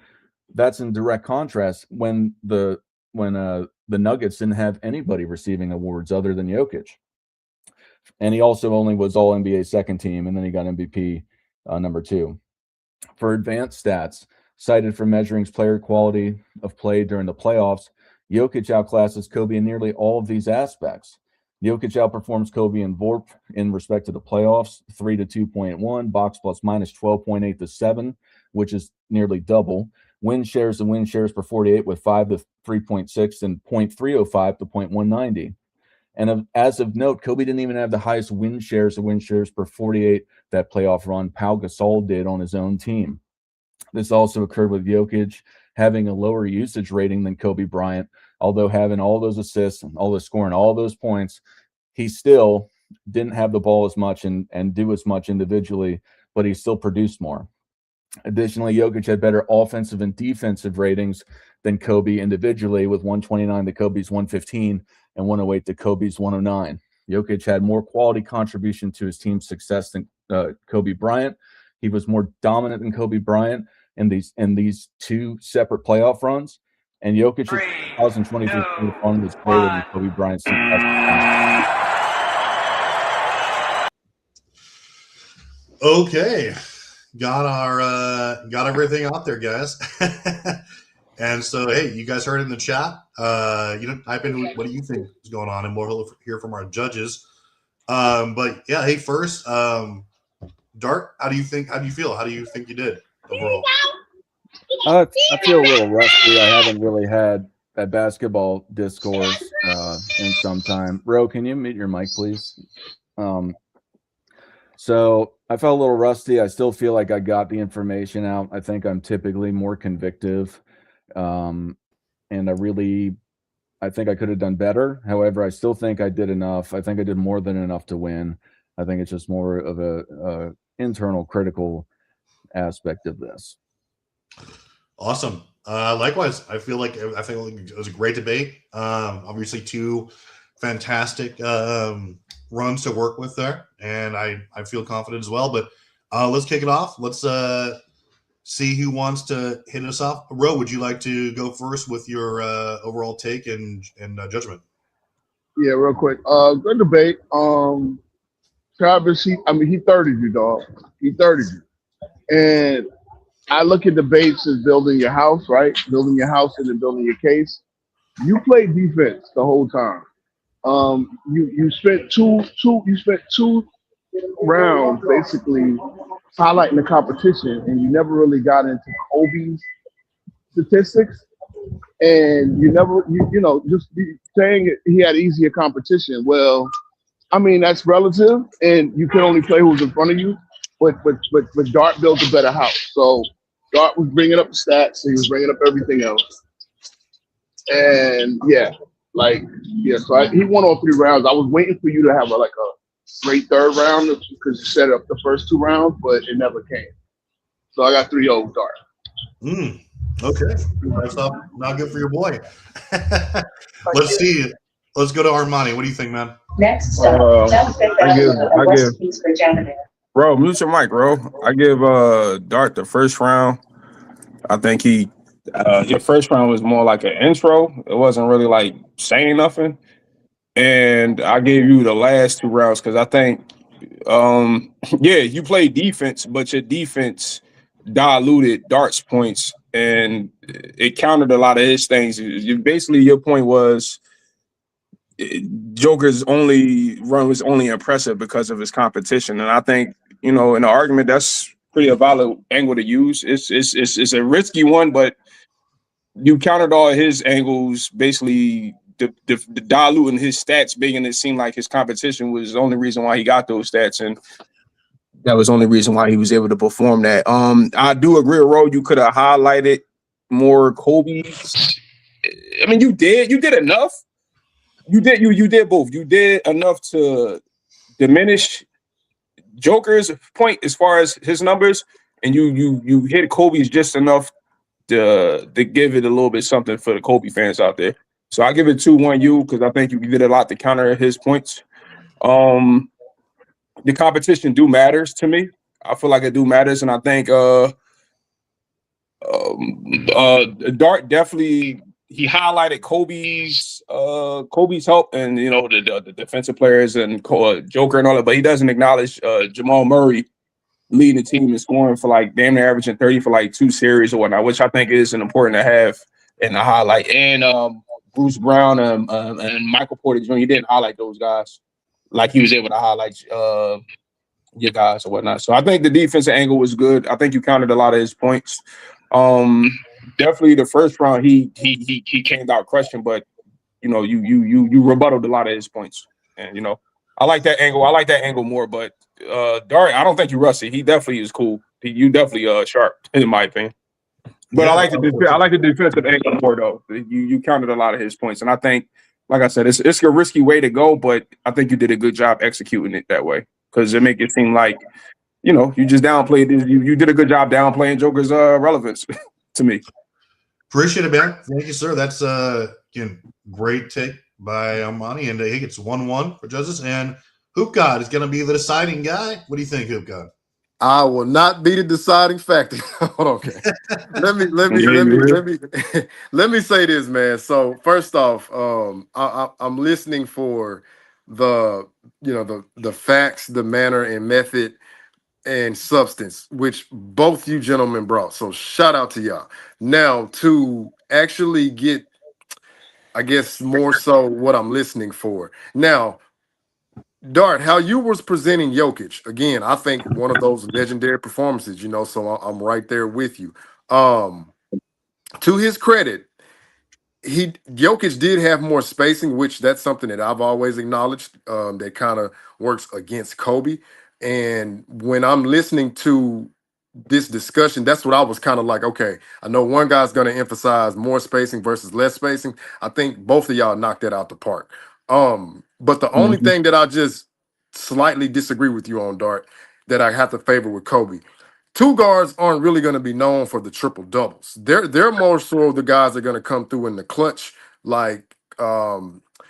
That's in direct contrast when the Nuggets didn't have anybody receiving awards other than Jokic. And he also only was all-NBA second team, and then he got MVP number 2. For advanced stats, cited for measuring player quality of play during the playoffs, Jokic outclasses Kobe in nearly all of these aspects. Jokic outperforms Kobe and VORP in respect to the playoffs, 3 to 2.1, box plus minus 12.8 to 7, which is nearly double. Win shares and win shares per 48 with 5 to 3.6 and 0.305 to 0.190. And as of note, Kobe didn't even have the highest win shares and win shares per 48 that playoff run Pau Gasol did on his own team. This also occurred with Jokic having a lower usage rating than Kobe Bryant, although having all those assists and all the scoring, all those points, he still didn't have the ball as much and do as much individually, but he still produced more. Additionally, Jokic had better offensive and defensive ratings than Kobe individually, with 129 to Kobe's 115 and 108 to Kobe's 109. Jokic had more quality contribution to his team's success than Kobe Bryant. He was more dominant than Kobe Bryant in these two separate playoff runs. And Jokic's 2023 run was greater than Kobe Bryant's 2000. Okay, got everything out there, guys. And so, hey, you guys heard it in the chat. Type in what do you think is going on, and we'll hear from our judges. But yeah, hey, first, Dart, how do you feel? How do you think you did overall? I feel a little rusty. I haven't really had a basketball discourse in some time. Ro, can you mute your mic, please? So I felt a little rusty. I still feel like I got the information out. I think I'm typically more convictive. And I think I could have done better. However, I still think I did enough. I think I did more than enough to win. I think it's just more of a internal critical aspect of this. Awesome. Likewise, I feel like it was a great debate. Obviously, two fantastic runs to work with there, and I feel confident as well. But let's kick it off. Let's see who wants to hit us off. Ro, would you like to go first with your overall take and judgment? Yeah, real quick. Good debate. Travis, he 30'd you, dog. He 30'd you. And I look at debates as building your house, right? Building your house and then building your case. You played defense the whole time. You spent two rounds basically highlighting the competition, and you never really got into Kobe's statistics. And you never, just saying he had easier competition. Well, I mean, that's relative, and you can only play who's in front of you. But Dart built a better house. So Dart was bringing up the stats, he was bringing up everything else. And so he won all 3 rounds. I was waiting for you to have a great third round because you set up the first 2 rounds, but it never came. So I got 3-0 Dart. Okay, that's not good for your boy. Let's see. Let's go to Armani. What do you think, man? Next stop, I give Bro, mute your mic, bro. I give Dart the first round. I think your first round was more like an intro. It wasn't really like saying nothing. And I gave you the last 2 rounds because I think, you played defense, but your defense diluted Dart's points and it countered a lot of his things. Basically, your point was Joker's only run was only impressive because of his competition. And I think, in the argument, that's pretty a valid angle to use. It's a risky one, but you countered all his angles, basically the diluting his stats, making it seem like his competition was the only reason why he got those stats, and that was the only reason why he was able to perform that. I do agree, Ro, you could have highlighted more Kobe. I mean, you did enough. You did both. You did enough to diminish Joker's point as far as his numbers, and you hit Kobe's just enough to give it a little bit something for the Kobe fans out there. So I give it 2-1 you because I think you did a lot to counter his points. The competition do matters to me. I feel like it do matters, and I think Dart definitely he highlighted Kobe's help and the defensive players and Joker and all that, but he doesn't acknowledge Jamal Murray leading the team and scoring for like damn near averaging 30 for like 2 series or whatnot, which I think is important to have in the highlight. And Bruce Brown and Michael Porter Jr. He didn't highlight those guys like he was able to highlight your guys or whatnot. So I think the defensive angle was good. I think you counted a lot of his points. Definitely the first round he came out crushing, but you rebutted a lot of his points. And I like that angle. I like that angle more, but Dart, I don't think you rusty. He definitely is cool. You definitely sharp in my opinion. But I like the defensive angle more though. You counted a lot of his points, and I think, like I said, it's a risky way to go, but I think you did a good job executing it that way because it make it seem like you just downplayed this. You did a good job downplaying Joker's relevance to me. Appreciate it, man. Thank you, sir. That's again great take by Armani, and he gets 1-1 for judges. And Hoop God is going to be the deciding guy. What do you think, Hoop God? I will not be the deciding factor. Hold on, okay. Let me say this, man. So first off, I'm listening for the the facts, the manner and method and substance, which both you gentlemen brought. So shout out to y'all. Now to actually get, I guess, more so what I'm listening for. Now, Dart, how you was presenting Jokic, again, I think one of those legendary performances, so I'm right there with you. To his credit, Jokic did have more spacing, which that's something that I've always acknowledged, that kind of works against Kobe. And when I'm listening to this discussion, that's what I was kind of like, okay, I know one guy's going to emphasize more spacing versus less spacing. I think both of y'all knocked that out the park. But the only thing that I just slightly disagree with you on, Dart, that I have to favor with Kobe. Two guards aren't really going to be known for the triple doubles. They're more so the guys that are going to come through in the clutch. Like,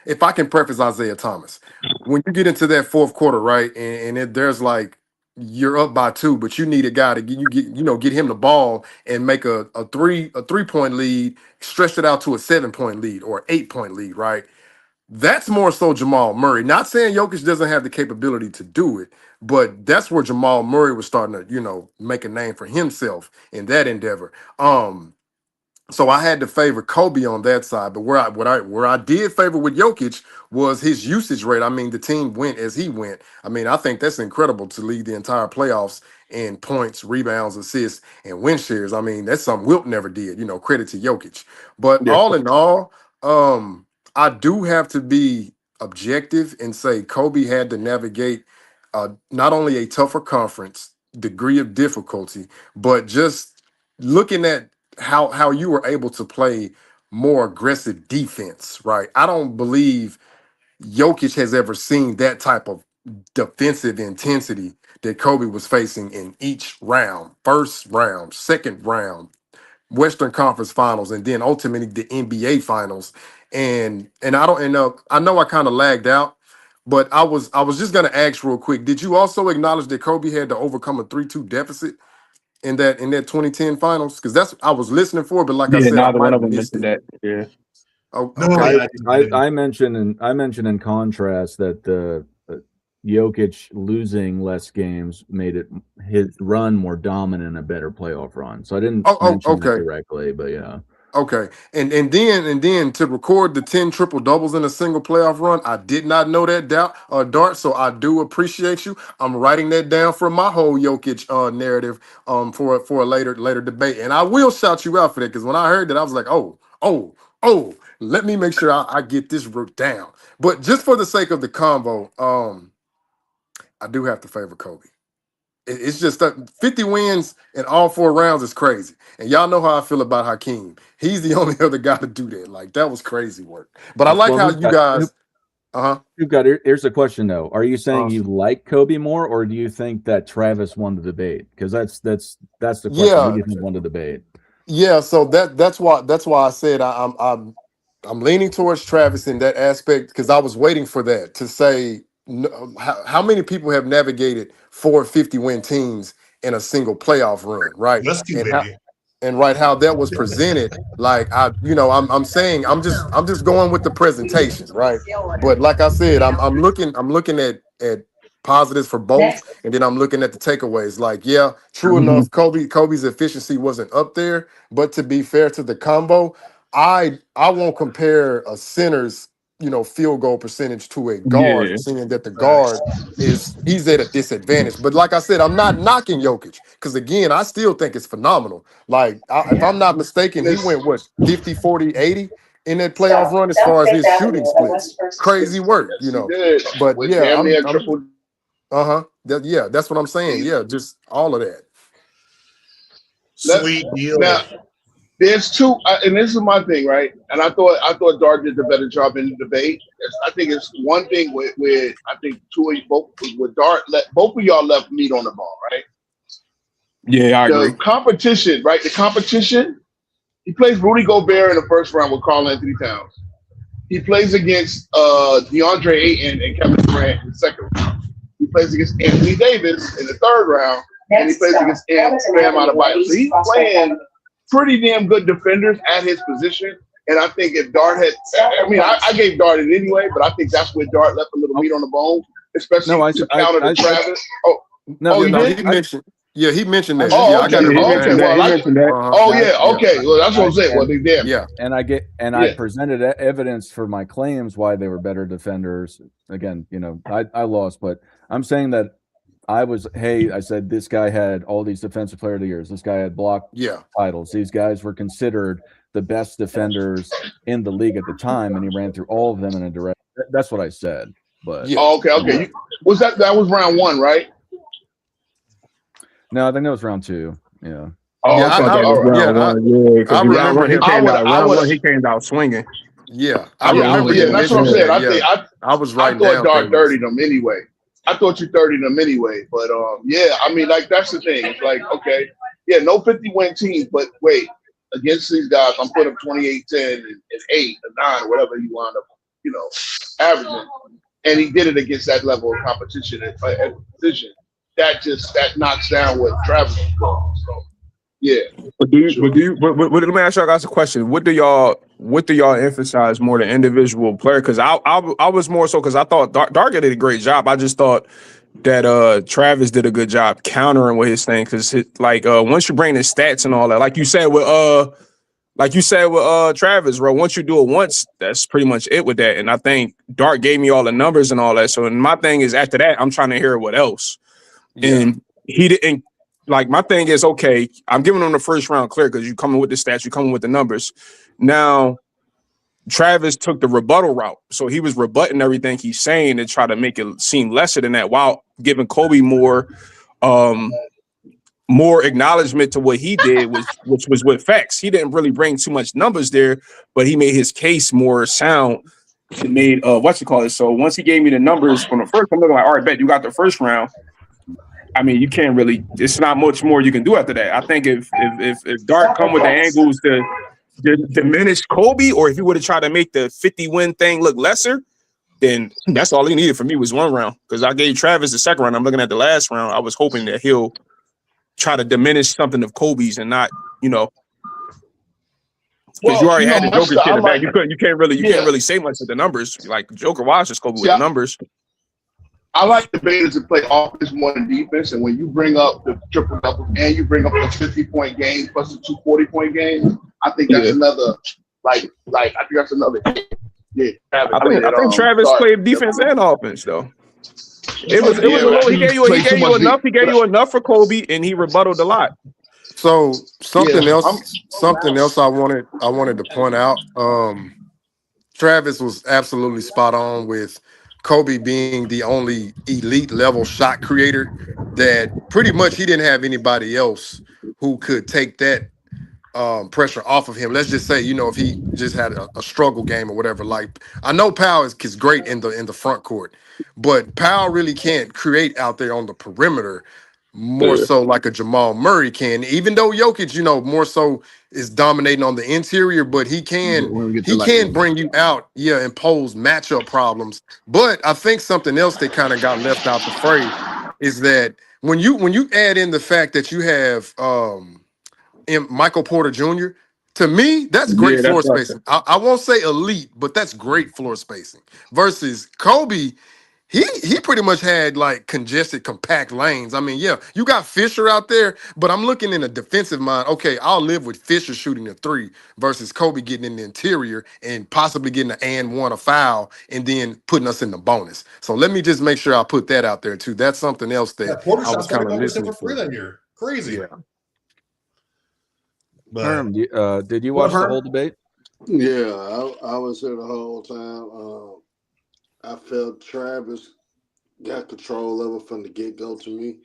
if I can preface Isaiah Thomas, when you get into that fourth quarter, right, and there's like you're up by 2, but you need a guy to get him the ball and make a 3-point lead, stretch it out to a 7-point lead or 8-point lead, right? That's more so Jamal Murray. Not saying Jokic doesn't have the capability to do it, but that's where Jamal Murray was starting to, make a name for himself in that endeavor. So I had to favor Kobe on that side, but where I did favor with Jokic was his usage rate. I mean, the team went as he went. I mean, I think that's incredible to lead the entire playoffs in points, rebounds, assists, and win shares. I mean, that's something Wilt never did. Credit to Jokic. But all in all, I do have to be objective and say Kobe had to navigate not only a tougher conference, degree of difficulty, but just looking at how you were able to play more aggressive defense, right? I don't believe Jokic has ever seen that type of defensive intensity that Kobe was facing in each round, first round, second round, Western Conference Finals, and then ultimately the NBA Finals. And I know I kind of lagged out, but I was just gonna ask real quick. Did you also acknowledge that Kobe had to overcome a 3-2 deficit in that 2010 finals? Because that's I was listening for, but like I said, I neither might one of have them missed mentioned it. that. Yeah. Oh, No, okay. I mentioned in contrast that the Jokic losing less games made his run more dominant and a better playoff run. So I didn't mention that directly, but yeah. Okay. And then to record the 10 triple doubles in a single playoff run, I did not know that Dart. So I do appreciate you. I'm writing that down for my whole Jokic narrative for a later debate. And I will shout you out for that, because when I heard that, I was like, oh, let me make sure I get this wrote down. But just for the sake of the convo, I do have to favor Kobe. It's just that 50 wins in all 4 rounds is crazy. And y'all know how I feel about Hakeem. He's the only other guy to do that. Like, that was crazy work. But I like how you guys... You've got here's the question though. Are you saying you like Kobe more, or do you think that Travis won the debate? Because that's the question. Yeah. Who do you think won the debate? Yeah, so that's why I said I'm leaning towards Travis in that aspect, because I was waiting for that to say how many people have navigated 4 50-win teams in a single playoff run, right? Just you, And baby. how that was presented. Like I'm saying I'm just going with the presentation, right? But like I said, I'm looking at positives for both, and then I'm looking at the takeaways. Like, yeah, true enough, Kobe's efficiency wasn't up there, but to be fair to the combo, I won't compare a center's field goal percentage to a Yeah. guard, seeing that the guard he's at a disadvantage. But like I said, I'm not knocking Jokic because again, I still think it's phenomenal. Like if I'm not mistaken, he went 50, 40, 80 in that playoff run as far as his shooting splits. Crazy work, Yes, he did. But With yeah, damn near I'm triple. that's what I'm saying. Yeah, just all of that. Sweet deal. Now, there's two, and this is my thing, right? And I thought Dart did a better job in the debate. I think it's one thing with I think two of you both with Dart. Both of y'all left meat on the ball, right? Yeah, I agree. The competition, right? The competition. He plays Rudy Gobert in the first round with Karl Anthony Towns. He plays against DeAndre Ayton and Kevin Durant in the second round. He plays against Anthony Davis in the third round, and he plays against Bam Adebayo. So he's playing pretty damn good defenders at his position. And I think if Dart had, I gave Dart it anyway, but I think that's where Dart left a little meat on the bone, especially to counter to Travis. He mentioned that. Oh, I got it. Okay. Well, that's what I'm saying. Well, damn. Yeah. And I presented evidence for my claims why they were better defenders. Again, I lost, but I'm saying that I said this guy had all these defensive player of the years. This guy had block titles. These guys were considered the best defenders in the league at the time, and he ran through all of them in a direct. That's what I said. But okay. That was round one, right? No, I think that was round two. Yeah. I remember he came out swinging. Yeah, I remember. Yeah, that's what I'm saying. I was right. I thought Dart dirtied them anyway. I thought you 30 them anyway, but that's the thing. It's like, okay, no 50-win teams, but wait, against these guys, I'm putting up 28, 10, and 8, or 9, or whatever you wind up, averaging. And he did it against that level of competition at position. That knocks down what Travis was doing. So, yeah. But let me ask y'all guys a question. What do y'all emphasize more, the individual player? Because I was more so because I thought Darga did a great job. I just thought that Travis did a good job countering with his thing. Because once you bring the stats and all that, like you said with Travis, bro, once you do it once, that's pretty much it with that. And I think Dart gave me all the numbers and all that. So my thing is after that, I'm trying to hear what else. Yeah. And he didn't. Like, my thing is, okay, I'm giving him the first round clear because you coming with the stats, you coming with the numbers. Now, Travis took the rebuttal route. So he was rebutting everything he's saying to try to make it seem lesser than that while giving Kobe more acknowledgement to what he did, which was with facts. He didn't really bring too much numbers there, but he made his case more sound. It made, So once he gave me the numbers from the first, I'm looking like, all right, bet you got the first round. I mean, you can't really. It's not much more you can do after that. I think if Dart come with the angles to diminish Kobe, or if he would have tried to make the 50-win thing look lesser, then that's all he needed for me was one round. Because I gave Travis the second round. I'm looking at the last round. I was hoping that he'll try to diminish something of Kobe's and not, because you already had the Joker shit in the back. You can't really say much with the numbers. Like Joker watches Kobe with the numbers. I like debaters to play offense more than defense, and when you bring up the triple double and you bring up the 50-point game plus the 2 40-point games, I think that's another I think that's another. Yeah, I think Travis played defense and offense though. It was a little. He gave you enough. He gave you enough for Kobe, and he rebutted a lot. So something else I wanted to point out. Travis was absolutely spot on with Kobe being the only elite level shot creator that pretty much he didn't have anybody else who could take that pressure off of him. Let's just say, if he just had a struggle game or whatever. Like, I know Powell is great in the front court, but Powell really can't create out there on the perimeter more so like a Jamal Murray can, even though Jokic, more so is dominating on the interior, but he can bring you out, and pose matchup problems. But I think something else that kind of got left out the fray is that when you add in the fact that you have Michael Porter Jr., to me, that's great floor spacing. I won't say elite, but that's great floor spacing. Versus Kobe, he pretty much had like congested, compact lanes. I mean, yeah, you got Fisher out there, but I'm looking in a defensive mind. Okay, I'll live with Fisher shooting a 3 versus Kobe getting in the interior and possibly getting an and one, a foul, and then putting us in the bonus. So let me just make sure I put that out there too. That's something else Yeah, that Porter I shot was kind of 75% listening for free for. that year. Crazy. Yeah. But Herm, did you What watch the Herm? whole debate? Yeah, I was here the whole time. I felt Travis got control of it from the get go to me,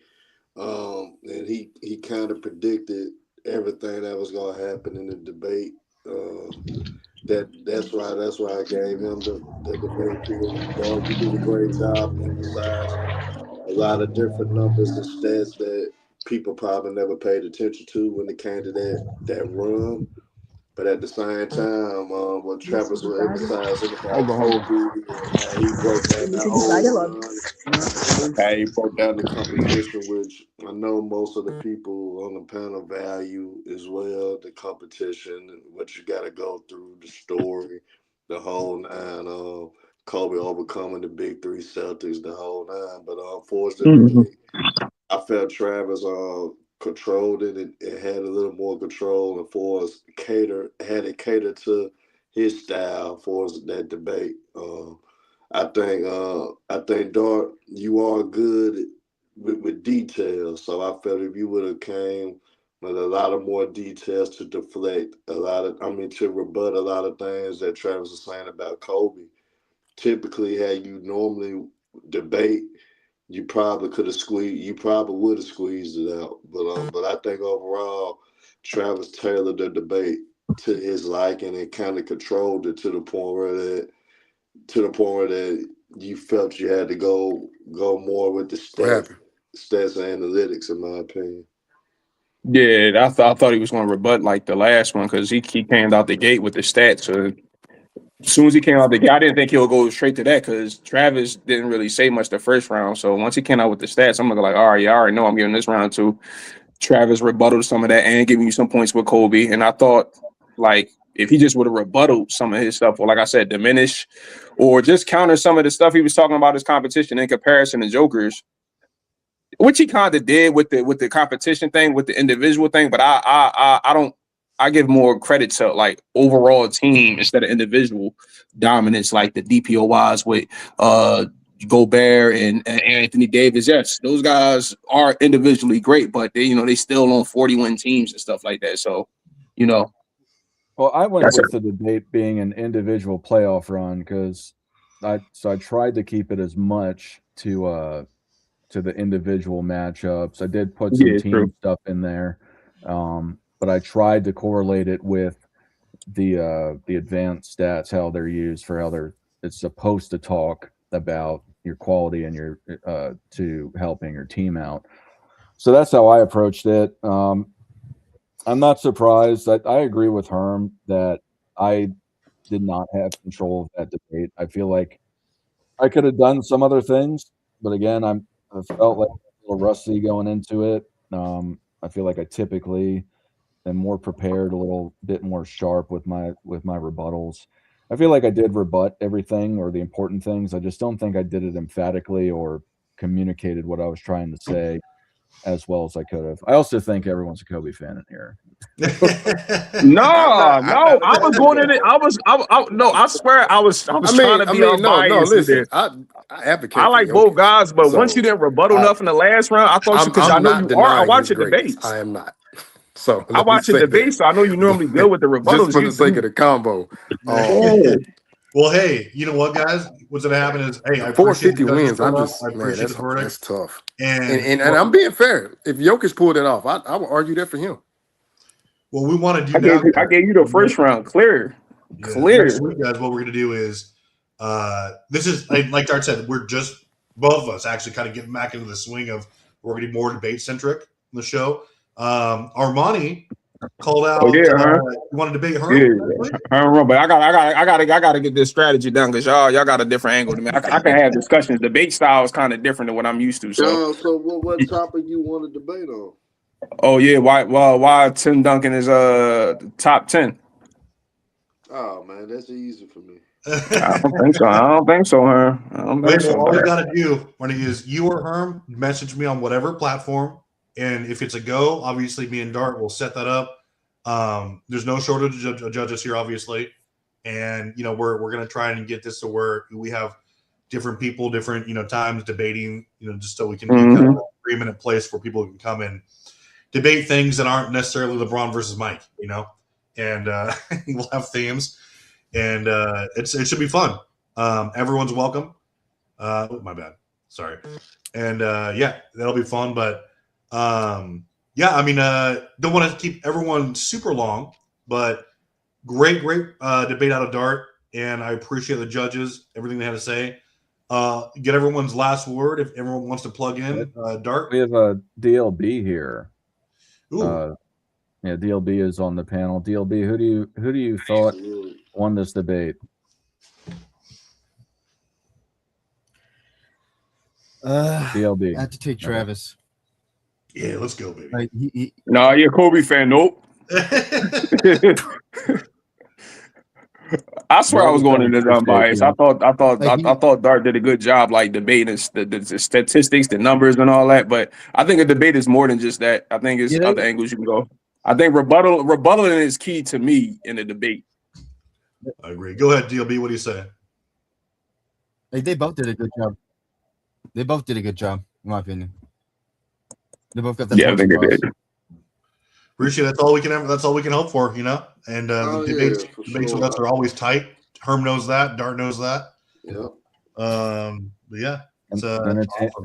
and he kind of predicted everything that was going to happen in the debate. That's why I gave him the debate period. Dog, you did a great job emphasizing a lot of different numbers and stats that people probably never paid attention to when it came to that run. But at the same time, what Travis was emphasizing about Kobe and how he broke down that whole run, how he broke down the competition, which I know most of the people on the panel value as well, the competition and what you got to go through, the story, the whole nine. Kobe overcoming the big three Celtics, the whole nine. But unfortunately, I felt Travis controlled it and had a little more control and for us had it catered to his style for us that debate. I think Dart, you are good with details. So I felt if you would have came with a lot of more details to deflect to rebut a lot of things that Travis was saying about Kobe. Typically, how you normally debate, you probably would have squeezed it out. But I think overall, Travis tailored the debate to his liking and kind of controlled it to the point where that you felt you had to go more with the stats and analytics, in my opinion. Yeah, I thought he was going to rebut like the last one because he came out the gate with the stats. So as soon as he came out the gate, I didn't think he'll go straight to that because Travis didn't really say much the first round. So once he came out with the stats, I'm like, all right, yeah, I already know I'm giving this round to Travis. Rebutted some of that and giving you some points with Kobe. And I thought, like, if he just would have rebutted some of his stuff, or like I said, diminish or just counter some of the stuff he was talking about his competition in comparison to Joker's, which he kind of did with the competition thing, with the individual thing. But I give more credit to like overall team instead of individual dominance, like the DPOYs with Gobert and Anthony Davis. Yes, those guys are individually great, but they still on 40-win teams and stuff like that. So, Well, I went with the debate being an individual playoff run because I tried to keep it as much to the individual matchups. I did put some team stuff in there, but I tried to correlate it with the advanced stats, how they're used for how it's supposed to talk about your quality and your to helping your team out. So that's how I approached it. I'm not surprised. I agree with Herm that I did not have control of that debate. I feel like I could have done some other things, but again, I felt like a little rusty going into it. I feel like I typically am more prepared, a little bit more sharp with my rebuttals. I feel like I did rebut everything or the important things. I just don't think I did it emphatically or communicated what I was trying to say as well as I could have. I also think everyone's a Kobe fan in here. No, I was going in it. I swear I was trying to be unbiased. Listen, I advocate. I like both guys, but once you didn't rebuttal enough in the last round, I thought because I know you are. I watch your debates. I am not. So I watch your debates, so I know you're normally good with the rebuttals. Just for the sake of the combo. Well, hey, you know what, guys? What's gonna happen is, hey, I 450 wins. I appreciate the verdict. That's tough. And I'm being fair. If Jokic pulled it off, I would argue that for him. Well, we want to do I gave you the first round clear. Next week, guys, what we're gonna do is this is like Dart said, we're just both of us actually kind of getting back into the swing of we're gonna be more debate centric on the show. Armani called out. You want to debate her? Yeah, but I gotta get this strategy done because y'all got a different angle to me. I can have discussions. Debate style is kind of different than what I'm used to. So what topic you want to debate on? Oh yeah, why Tim Duncan is top 10? Oh man, that's easy for me. I don't think so. I don't think so, huh? I don't think Wait, so. well, all you got to do, Marty, is you or Herm message me on whatever platform. And if it's a go, obviously me and Dart will set that up. There's no shortage of judges here, obviously. And, we're going to try and get this to where we have different people, different, times debating, just so we can get kind of an agreement in place where people can come and debate things that aren't necessarily LeBron versus Mike, and we'll have themes, and it should be fun. Everyone's welcome. My bad. Sorry. And that'll be fun. But don't want to keep everyone super long, but great debate out of Dart, and I appreciate the judges, everything they had to say. Get everyone's last word if everyone wants to plug in. Dart. We have a DLB here. Ooh. DLB is on the panel. DLB, who do you thought won this debate? DLB. I have to take Travis. Yeah, let's go, baby. No, you're a Kobe fan. Nope. I swear I was going into unbiased. I thought Dart did a good job, like debating the statistics, the numbers, and all that. But I think a debate is more than just that. I think it's other angles you can go. I think rebuttaling is key to me in a debate. I agree. Go ahead, DLB. What do you say? They both did a good job. They both did a good job, in my opinion. They both got the I think they did. Appreciate it. That's all we can That's all we can hope for, And the debates with us are always tight. Herm knows that. Dart knows that. Yeah. But yeah.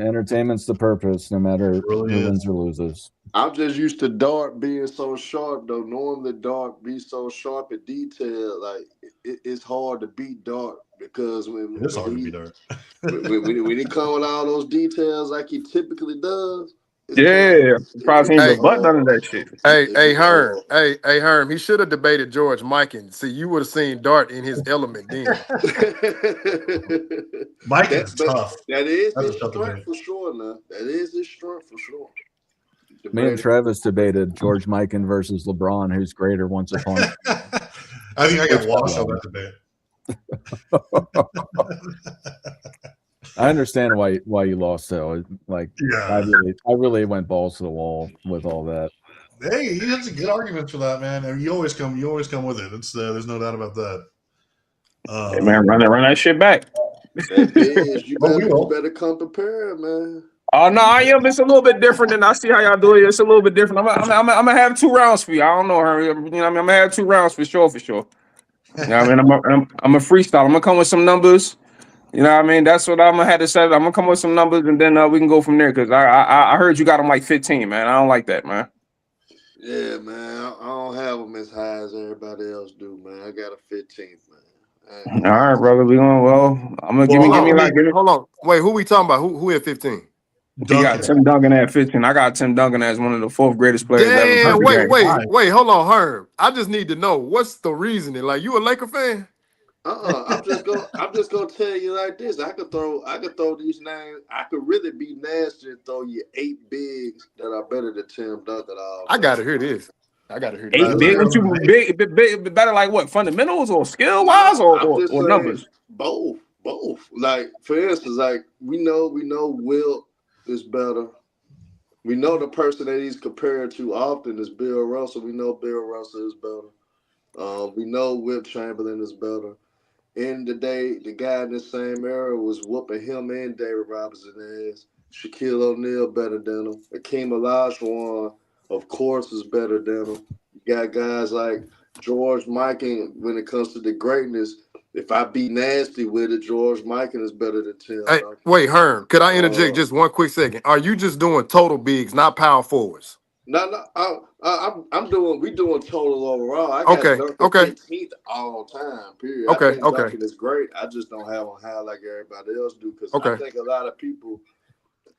Entertainment's the purpose, no matter who wins or loses. I'm just used to Dart being so sharp, though. Knowing that Dart be so sharp and detailed, like it's hard to beat Dart because when he come with all those details like he typically does. Probably ain't rebut none of that shit. Hey, Herm. He should have debated George Mikan. See, you would have seen Dart in his element then. Mikan's tough. That is his strength for sure. Now that is his strength for sure. Me and Travis debated George Mikan versus LeBron, who's greater once upon. I think I got lost on that debate. I understand why you lost though. I really went balls to the wall with all that. Hey, he has a good argument for that, man. I mean, you always come with it. It's there's no doubt about that. Hey man, run that shit back. You better come prepared, man. Oh no, I am. It's a little bit different than I see how y'all do it. It's a little bit different. I'm gonna have 2 rounds for you. I don't know her. I'm gonna have 2 rounds for sure. I'm a freestyle. I'm gonna come with some numbers. That's what I'm gonna have to say. I'm gonna come with some numbers, and then we can go from there. Because I heard you got them like 15, man. I don't like that, man. Yeah, man. I don't have them as high as everybody else do, man. I got a 15th, man. All right, brother. We going well. I'm gonna give me hold on. Wait, who we talking about? Who at 15? You got Tim Duncan at 15. I got Tim Duncan as one of the 4th greatest players ever. Wait, hold on, Herm. I just need to know what's the reasoning. Like, you a Laker fan? I'm just gonna tell you like this. I could throw these names. I could really be nasty and throw you 8 bigs that are better than Tim Duncan. I gotta hear this. 8 big, big, better like what? Fundamentals or skill wise or numbers? Both. Like for instance, like we know Wilt is better. We know the person that he's compared to often is Bill Russell. We know Bill Russell is better. We know Wilt Chamberlain is better. In the day, the guy in the same era was whooping him and David Robinson ass. Shaquille O'Neal better than him. Akeem Olajuwon, of course, is better than him. You got guys like George Mikan. When it comes to the greatness, if I be nasty with it, George Mikan is better than Tim. Hey, wait, Herm, could I interject just one quick second? Are you just doing total bigs, not power forwards? No. We doing total overall. I got Duncan 15th all time. Period. I think Duncan is great. I just don't have him high like everybody else do because I think a lot of people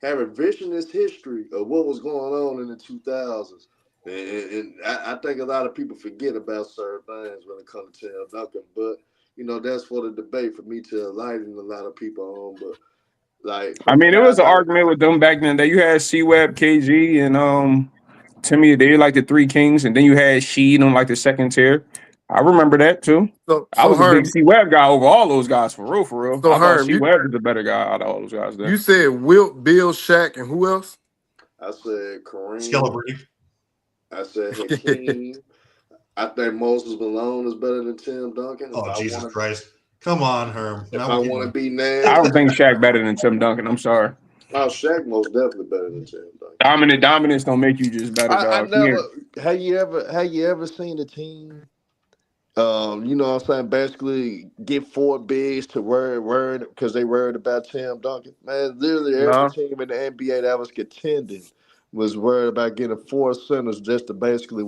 have a revisionist history of what was going on in the 2000s, and I think a lot of people forget about certain things when it comes to Tim Duncan. But that's for the debate for me to enlighten a lot of people on. But it was an argument with them back then that you had C-Web, KG, and Timmy. They like the 3 kings, and then you had Sheed on like the 2nd tier. I remember that too. So I was a Herm, big C Webb guy over all those guys for real, for real. so I thought Herm, C Webb was the better guy out of all those guys there. you said Wilt, Bill, Shaq, and who else? I said Kareem. Scalabrine. I said Hakeem. I think Moses Malone is better than Tim Duncan. Oh, Jesus Christ. Come on, Herm. If I want to be nasty. I don't think Shaq better than Tim Duncan. I'm sorry. Oh, Shaq most definitely better than Tim Duncan. Dominance don't make you just better, I dog. never. Have you ever seen a team? You know what I'm saying? Basically, get 4 bigs to worry because they worried about Tim Duncan. Man, literally every team in the NBA that was contending was worried about getting 4 centers just to basically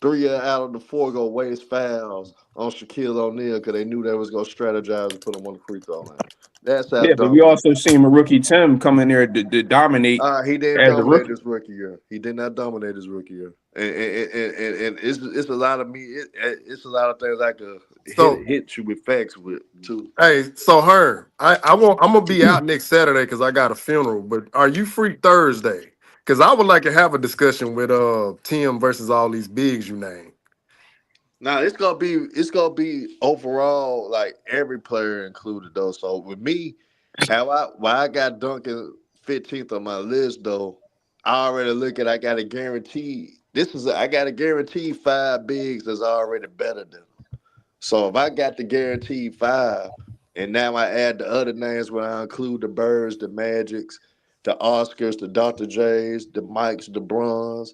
3 out of the 4 go waste fouls on Shaquille O'Neal because they knew they was gonna strategize and put him on the free throw line. That's how. Yeah, but we also seen a rookie Tim come in there to dominate. He didn't as a dominate rookie. his rookie year. He did not dominate his rookie year, and it's a lot of it's a lot of things I could hit you with facts with too. Hey, so Herm, I'm gonna be out next Saturday because I got a funeral. But are you free Thursday? Because I would like to have a discussion with Tim versus all these bigs you named. Now it's gonna be overall like every player included though. So with me, why I got Duncan 15th on my list though, I already look at I got a guarantee. I got a guaranteed 5 bigs that's already better than him. So if I got the guaranteed 5, and now I add the other names when I include the Birds, the Magics, the Oscars, the Dr. J's, the Mikes, the Bronze,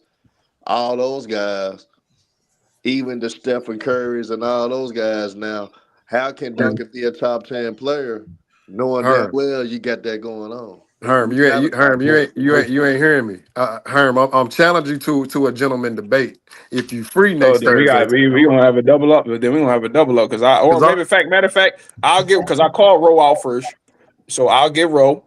all those guys. Even the Stephen Currys and all those guys now, how can Duncan be a top 10 player knowing that well you got that going on? Herm, you ain't hearing me. Herm, I'm challenging you to a gentleman debate. If you free next Thursday, we gonna have a double up, but then we gonna have a double up matter of fact, I'll get because I called Roe out first, so I'll get Roe,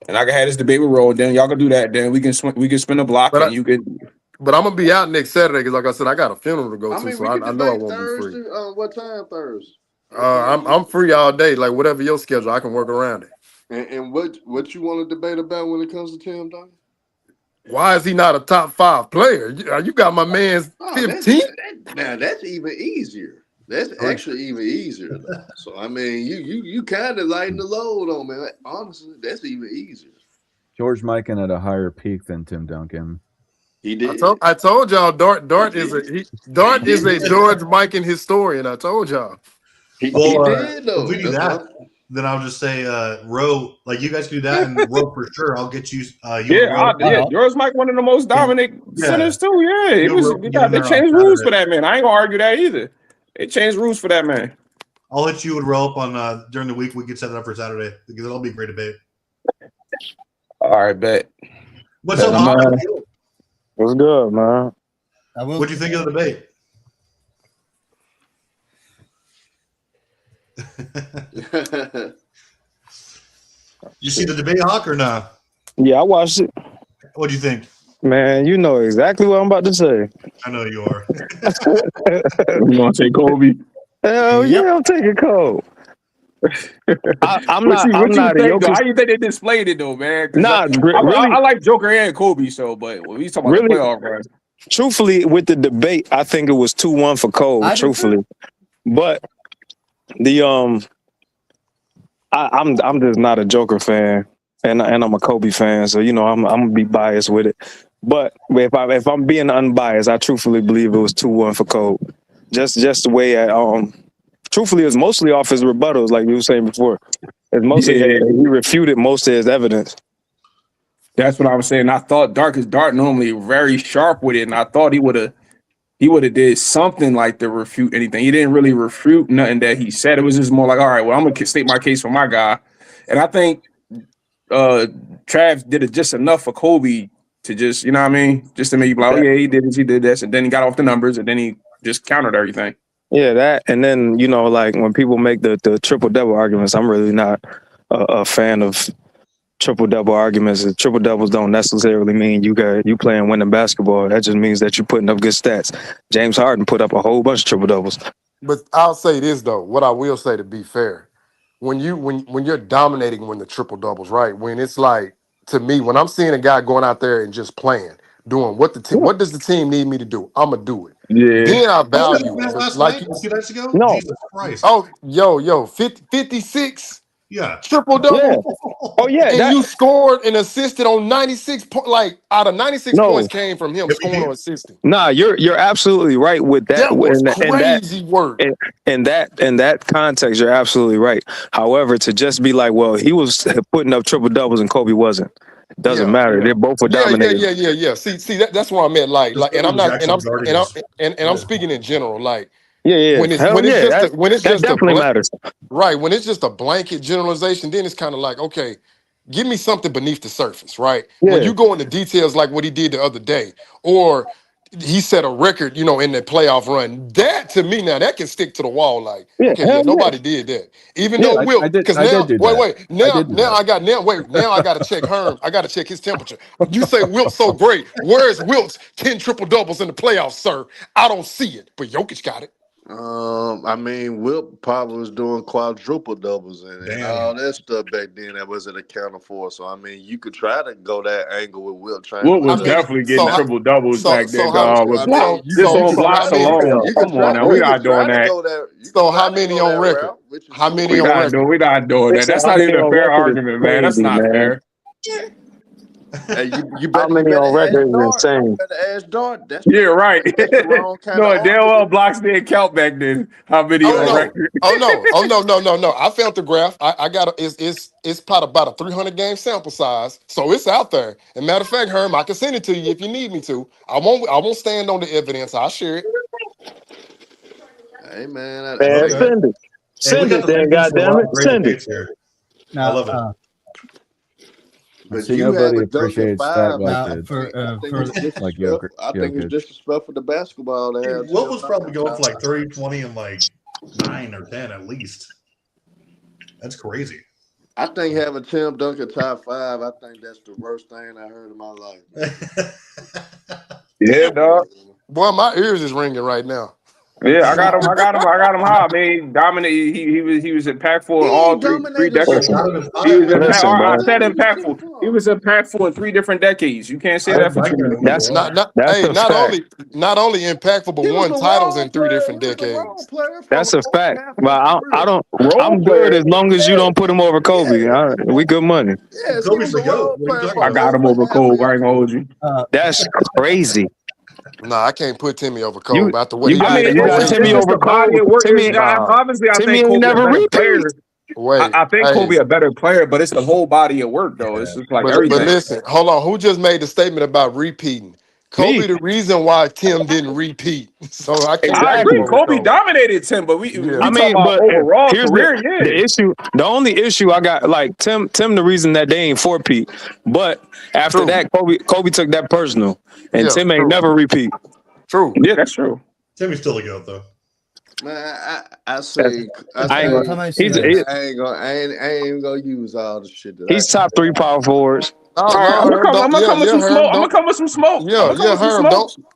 and I can have this debate with Roe. Then y'all can do that. Then we can spin a block, and you can. But I'm gonna be out next Saturday because, like I said, I got a funeral to go to, so I know I won't Thursday, be free. What time Thursday? I'm free all day, like whatever your schedule, I can work around it. And what you want to debate about when it comes to Tim Duncan? Why is he not a top 5 player? You got my man's 15. Now that's even easier. That's actually even easier. So I mean, you kind of lighten the load on me. Honestly, that's even easier. George Mikan at a higher peak than Tim Duncan. He did. I told y'all Dart is a George Mikan historian. I told y'all. He did though. If we do that, then I'll just say Roe, like you guys can do that, and Roe for sure. I'll get you. George Mike, one of the most dominant centers too. Yeah, they changed rules for that man. I ain't gonna argue that either. They changed rules for that man. I'll hit you with Roe up on during the week. We can set it up for Saturday because it'll be a great debate. All right, bet. What's up, man? What's good, man? What'd you think of the debate? You see the debate, Hawk, or not? Yeah, I watched it. What'd you think? Man, you know exactly what I'm about to say. I know you are. You want to take Kobe? Hell yeah, I'm taking Kobe. I'm not a Jokic. How you think they displayed it though, man? Really, I like Joker and Kobe, but when we talk about the playoff, right? Truthfully, with the debate, I think it was 2-1 for Kobe. Truthfully, but the I'm just not a Joker fan, and I'm a Kobe fan, so you know I'm gonna be biased with it. But if I'm being unbiased, I truthfully believe it was 2-1 for Kobe. Just the way truthfully, it was mostly off his rebuttals, like you were saying before. It's mostly he refuted most of his evidence. That's what I was saying. I thought Dart normally very sharp with it, and I thought he would have did something like to refute anything. He didn't really refute nothing that he said. It was just more like, all right, well, I'm gonna state my case for my guy. And I think Trav did it just enough for Kobe to just, you know what I mean, just to make you be like, oh yeah, he did this, and then he got off the numbers, and then he just countered everything. Yeah, that, and then you know, like when people make the triple double arguments, I'm really not a fan of triple double arguments. Triple doubles don't necessarily mean you playing winning basketball. That just means that you're putting up good stats. James Harden put up a whole bunch of triple doubles. But I'll say this though, what I will say to be fair, when you're dominating when the triple doubles, right? When it's like, to me, when I'm seeing a guy going out there and just playing, doing what what does the team need me to do? I'm gonna do it. Yeah. Then I Oh, value that it. last Like night, a few nights ago. No. Jesus Christ. oh, 56 Yeah. triple double. Yeah. Oh yeah. And That you scored and assisted on 96 points. Like out of 96 no. points came from him Yep, he scoring did. or assisting. Nah, you're absolutely right with that. That was And that crazy work. in that context, you're absolutely right. However, to just be like, well, he was putting up triple doubles and Kobe wasn't. It doesn't matter. They both were dominating. Yeah. See, that's where I'm at. Like, and I'm not, and I'm Yeah. speaking in general. Like, Yeah. when it's Hell when it's yeah. just when it's That just a definitely matters. right, when it's just a blanket generalization, then it's kind of like, okay, give me something beneath the surface, right? When Yeah. you go into details like what he did the other day, or he set a record, in the playoff run. That to me now, that can stick to the wall. Like, Yeah. okay, Hell yeah. nobody did that. Even Yeah, though Wilt, I did. because I now, did do that. wait, I did do that. now I got to check Herm. I got to check his temperature. You say Wilt's so great. Where's Wilt's 10 triple doubles in the playoffs, sir? I don't see it, but Jokic got it. I mean, Wilt probably was doing quadruple doubles and all that stuff back then that wasn't accounted for. So I mean, you could try to go that angle with Wilt trying. Wilt was definitely getting triple doubles back then, dog. With just on blocks alone. Come on now, we not doing that. So how many on record? How many on record? We're not doing that. That's not even a fair argument, man. That's not fair. Hey, you How better, many on record is insane? You better ask Dart. That's Yeah, right. That's the wrong kind No, of damn well blocks didn't count back then. How many on record? Oh no! I found the graph. I got it's probably about a 300 game sample size, so it's out there. And matter of fact, Herm, I can send it to you if you need me to. I won't stand on the evidence. I'll share it. Hey man, Send it. Send it, then, goddammit. Send it. I love it. But See, you nobody have a Duncan appreciates five. that like Jokic. I think it's disrespectful to basketball to have. Wilt was probably going for like 30, 20, and like 9 or 10 at least. That's crazy. I think having Tim Duncan top 5, I think that's the worst thing I heard in my life. Yeah, dog. Boy, my ears is ringing right now. Yeah, I got him high. I mean, dominated. He was impactful in all three decades. I said impactful. He was impactful in 3 different decades. You can't say that for 2. That's not only impactful, but won titles in 3 different decades. That's a fact. But I'm good as long as you don't put him over Kobe. We good money. Yeah, Kobe's the GOAT. I got him over Kobe. I ain't gonna hold you. That's crazy. Nah, I can't put Timmy over Kobe. After what you got Timmy over Kobe. Obviously, I Timmy think Kobe never a better player. Wait, I think Kobe a better player, but it's the whole body of work, though. It's just like everything. But listen, hold on. Who just made the statement about repeating? Kobe, the reason why Tim didn't repeat. So I agree. Kobe dominated Tim, but we talking about overall career. The only issue I got, like Tim, the reason that they ain't 4-peat, but after that, Kobe took that personal, and Tim ain't never repeat. True. Yeah, that's true. Timmy's still a GOAT though. Man, I ain't gonna use all the shit that he's top 3 power forwards. I'm gonna come with some smoke. I'm gonna come with some smoke.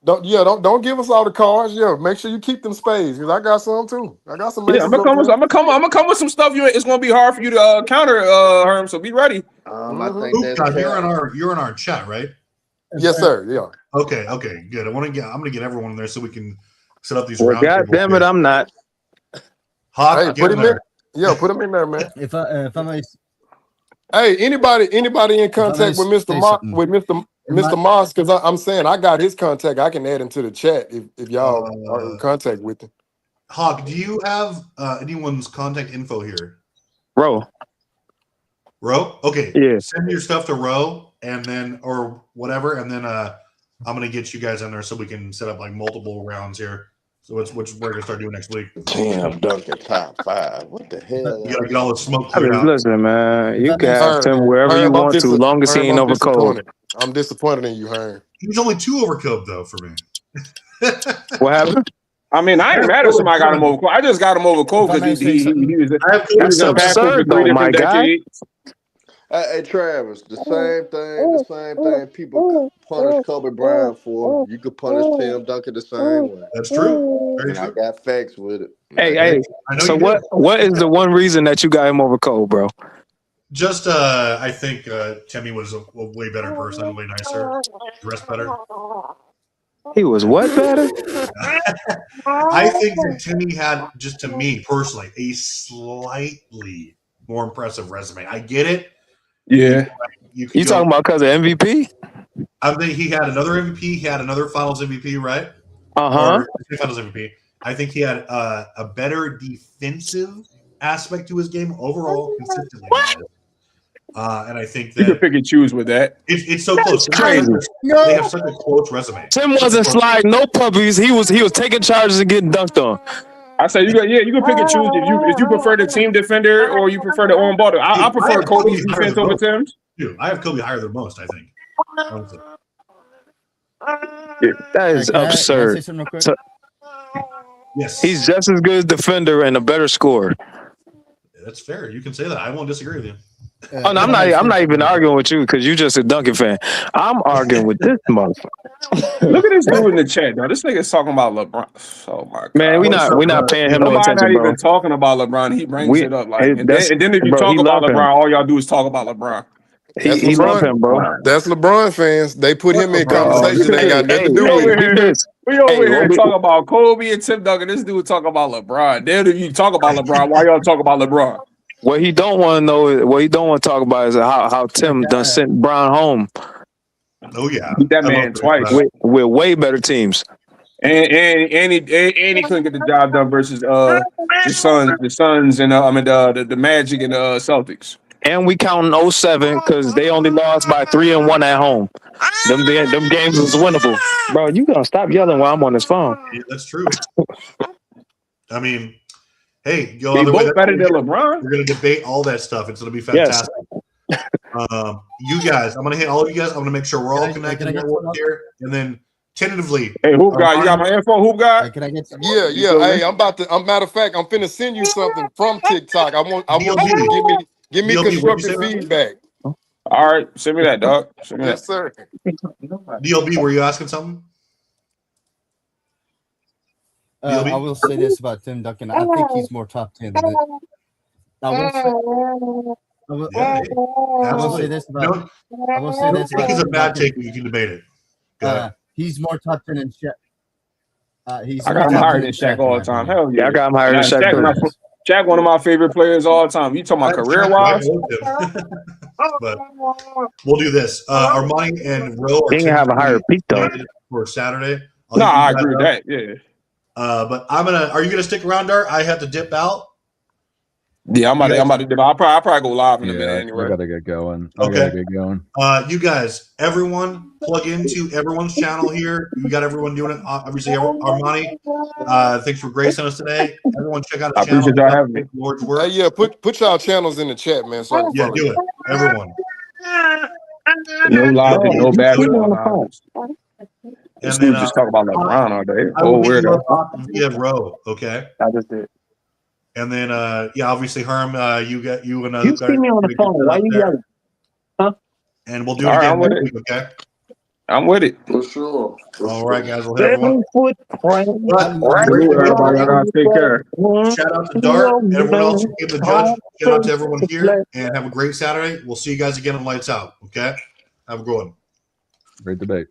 Don't give us all the cards. Yeah, make sure you keep them spades because I got some too. I got some. Yeah, I'm gonna come with some stuff. It's gonna be hard for you to counter, Herm. So be ready. I think that's you're in our chat, right? Yes, sir. Yeah. Okay, good. I'm gonna get everyone in there so we can set up these. Well, God damn it, I'm not. Hawk, put him in. Yeah, put him in there, man. If I may. Hey, anybody in contact with Mr. Moss? Because I'm saying I got his contact. I can add him to the chat if y'all are in contact with him. Hawk, do you have anyone's contact info here? Ro? Okay. Yeah. Send your stuff to Ro and then or whatever, and then I'm gonna get you guys in there so we can set up like multiple rounds here. So which we're gonna start doing next week. Tim Duncan top 5. What the hell? You gotta get all the smoke cleared out. Listen, man, you can have Tim wherever you want to, long as he ain't over Kobe. I'm disappointed in you, Herm. He's only 2 over Kobe though for me. What happened? I mean, I ain't mad if somebody got him over Kobe. I just got him over Kobe because he was. That's absurd, though, my guy. Hey, Travis, the same thing people punish Kobe Bryant for, you could punish Tim Duncan the same way. That's true. And I got facts with it. Hey. So what is the one reason that you got him over Kobe, bro? Just, I think Timmy was a way better person, way nicer, dressed better. He was what better? I think that Timmy had, just to me personally, a slightly more impressive resume. I get it. Yeah. You talking about because of MVP? I think he had another MVP. He had another Finals MVP, right? Uh-huh. Or Finals MVP. I think he had a better defensive aspect to his game overall, consistently. And I think that you can pick and choose with that. It's so close. That's crazy. They have such a close resume. Tim wasn't sliding no puppies. He was taking charges and getting dunked on. I say you can pick and choose if you prefer the team defender or you prefer the on ball. I prefer Kobe's defense over Tim's. Dude, I have Kobe higher than most, I think. Honestly. That is absurd. Yes. He's just as good as defender and a better scorer. That's fair. You can say that. I won't disagree with you. Oh, no, I'm not even arguing with you because you're just a Duncan fan. I'm arguing with this motherfucker. Look at this dude in the chat, though. This nigga's talking about LeBron. Oh my god, man, we not paying him no attention, not bro. even talking about LeBron. He brings it up like, and then if you talk about LeBron, all y'all do is talk about LeBron. He love him, bro. That's LeBron fans. They put him in conversation. They got nothing to do with it. We over here talking about Kobe and Tim Duncan. This dude talking about LeBron. Then if you talk about LeBron, why y'all talk about LeBron? What he don't want to know is what he don't want to talk about is how Tim done sent Brown home. Oh yeah, beat that man twice with way better teams. And he couldn't get the job done versus the Suns and the Magic and the Celtics. And we counting 07 because they only lost by 3-1 at home. Them games was winnable. Bro, you gonna stop yelling while I'm on this phone. Yeah, that's true. I mean, hey, go they other both way. better than LeBron. We're gonna debate all that stuff. It's gonna be fantastic. Yes. You guys, I'm gonna hit all of you guys. I'm gonna make sure we're all connected here, and then tentatively. Hey, Hoop Guy, you got my info, Hoop Guy? Can I get Yeah. Hey, I'm matter of fact, I'm finna send you something from TikTok. I want you to give me constructive feedback. All right, send me that, dog. Yes, sir. DLB, were you asking something? I will say this about Tim Duncan. I think he's more top 10 than it. I will say this about. I will say this about. He's a bad take, but you can debate it. He's more top 10 than Shaq. I got him higher than Shaq all the time. Hell yeah, I got him higher than Shaq. Shaq, one of my favorite players all the time. You talking about career wise? But we'll do this. Armani and Ro He can have a higher peak though for Saturday. No, I agree with that. Yeah. But are you gonna stick around, Dart? I have to dip out. Yeah, I'm about to dip out. I'll probably go live in a minute anyway. I gotta get going. Okay. You guys, everyone, plug into everyone's channel here. We got everyone doing it. Obviously, Armani. Thanks for gracing us today. Everyone, check out the channel. Appreciate y'all having me. Lord's work. Yeah, put y'all channels in the chat, man. So I can follow do you. it, everyone. No live, no bad. And then just talk about LeBron all day. Oh, weirdo. Via Ro, okay. I just did. And then, obviously, Herm, you and you see me on the phone. Why you yelling? Huh? And we'll do it again next week, okay? I'm with it. For sure. All right, guys. We'll hit everyone. Take care. Shout out to Dart, everyone else who gave the judge. Shout out to everyone here, and have a great Saturday. We'll see you guys again on Lights Out, okay? Have a good one. Great debate.